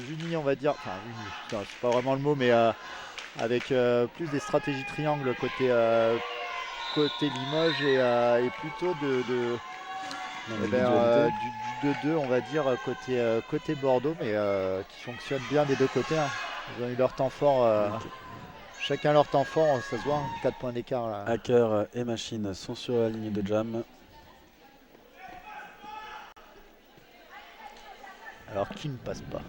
uni, on va dire. Enfin, uni, c'est pas vraiment le mot, mais avec plus des stratégies triangles côté Limoges et plutôt du 2-2, on va dire, côté Bordeaux, mais qui fonctionne bien des deux côtés. Hein. Ils ont eu leur temps fort. Chacun leur temps fort, ça se voit, 4 points d'écart là. Hacker et Machine sont sur la ligne de jam. Alors qui ne passe pas?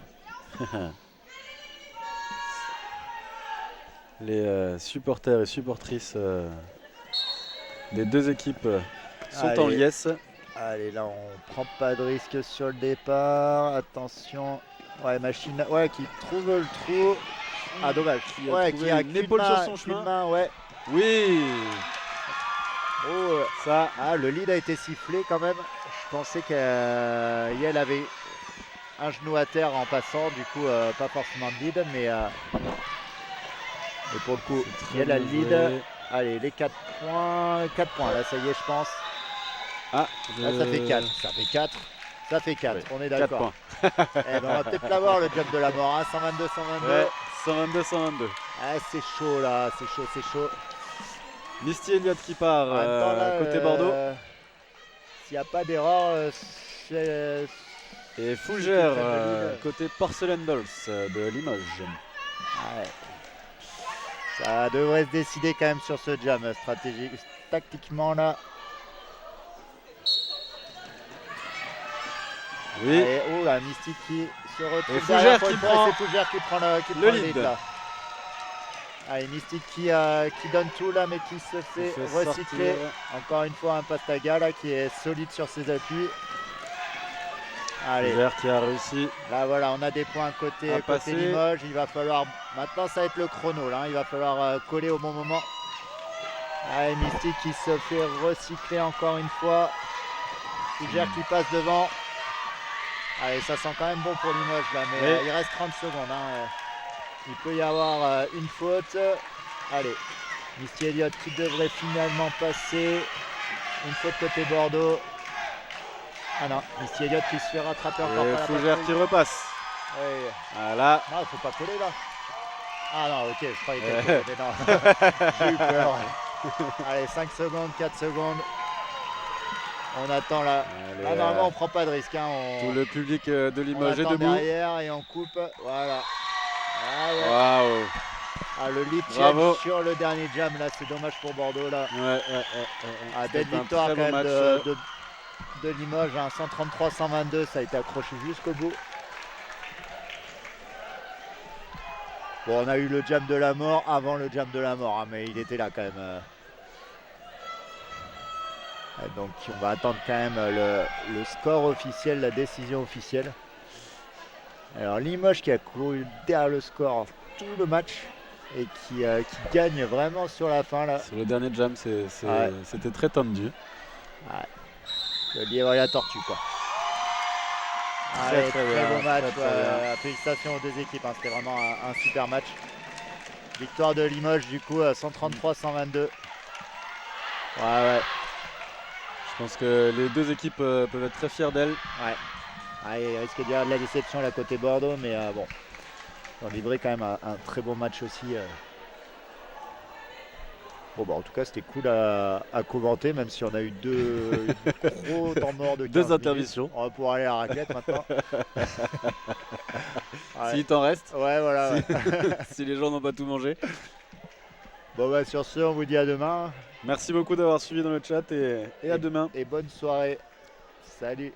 Les supporters et supportrices des deux équipes sont en liesse. Allez, là on prend pas de risque sur le départ. Attention. Ouais, Machine qui trouve le trou. Ah dommage, qui a une épaule sur son chemin. Main, ouais. Oui. Oh, ça. Ah, le lead a été sifflé quand même. Je pensais qu'elle avait un genou à terre en passant, du coup pas forcément de lead, mais et pour le coup, Yel a le lead. Allez, les 4 points. 4 points là, ça y est, je pense. Ah, là, ça fait 4. Ça fait 4. Ça fait 4, oui, on est d'accord. On va peut-être l'avoir le jump de la mort, hein, 122, 122. Ouais, 122, 122. Ah, c'est chaud là, c'est chaud. Misty Elliott qui part côté Bordeaux. S'il n'y a pas d'erreur, et Fougères côté Porcelain Dolls de Limoges. Ouais. Ça devrait se décider quand même sur ce jam stratégique, tactiquement là. Oui. Allez, oh là, Misty qui se retrouve. Et Fougères qui prend c'est Fougères qui prend le lead là. Allez, Misty qui donne tout là, mais qui se fait recycler. Sortir. Encore une fois, un Pastaga là qui est solide sur ses appuis. Allez. Fougères qui a réussi. Là voilà, on a des points côté Limoges. Il va falloir. Maintenant, ça va être le chrono là. Il va falloir coller au bon moment. Allez, Misty qui se fait recycler encore une fois. Fougères qui passe devant. Allez, ça sent quand même bon pour Limoges là, mais il reste 30 secondes. Hein. Il peut y avoir une faute. Allez, Misty Elliott qui devrait finalement passer. Une faute côté Bordeaux. Ah non, Misty Elliott qui se fait rattraper encore par la Fougères qui repasse. Oui. Voilà. Non, il ne faut pas coller là. Ah non, ok, je croyais qu'elle était non. J'ai eu peur. Allez, 5 secondes, 4 secondes. On attend là. Là, normalement, on prend pas de risque. Hein. Tout le public de Limoges est debout. Derrière et on coupe. Voilà. Waouh. Ah, le lead change sur le dernier jam là, c'est dommage pour Bordeaux là. Belle victoire quand même de Limoges, hein. 133-122, ça a été accroché jusqu'au bout. Bon, on a eu le jam de la mort avant le jam de la mort, hein, mais il était là quand même. Donc on va attendre quand même le score officiel, la décision officielle. Alors Limoges qui a couru derrière le score tout le match et qui gagne vraiment sur la fin là. Sur le dernier jam, c'était très tendu. Ouais. Le lièvre et la tortue quoi. Allez, très beau match. Félicitations aux deux équipes, hein. C'était vraiment un super match. Victoire de Limoges du coup 133-122. Ouais. Je pense que les deux équipes peuvent être très fières d'elles. Ouais. Il risque d'y avoir de la déception là côté Bordeaux, mais bon. Ils ont livré quand même un très bon match aussi. Bon bah en tout cas c'était cool à commenter, même si on a eu deux gros temps morts de 15 deux interventions. On va pouvoir aller à la raclette maintenant. S'il t'en reste. Ouais voilà. Si les gens n'ont pas tout mangé. Bon bah sur ce on vous dit à demain. Merci beaucoup d'avoir suivi dans le chat et à demain. Et bonne soirée. Salut.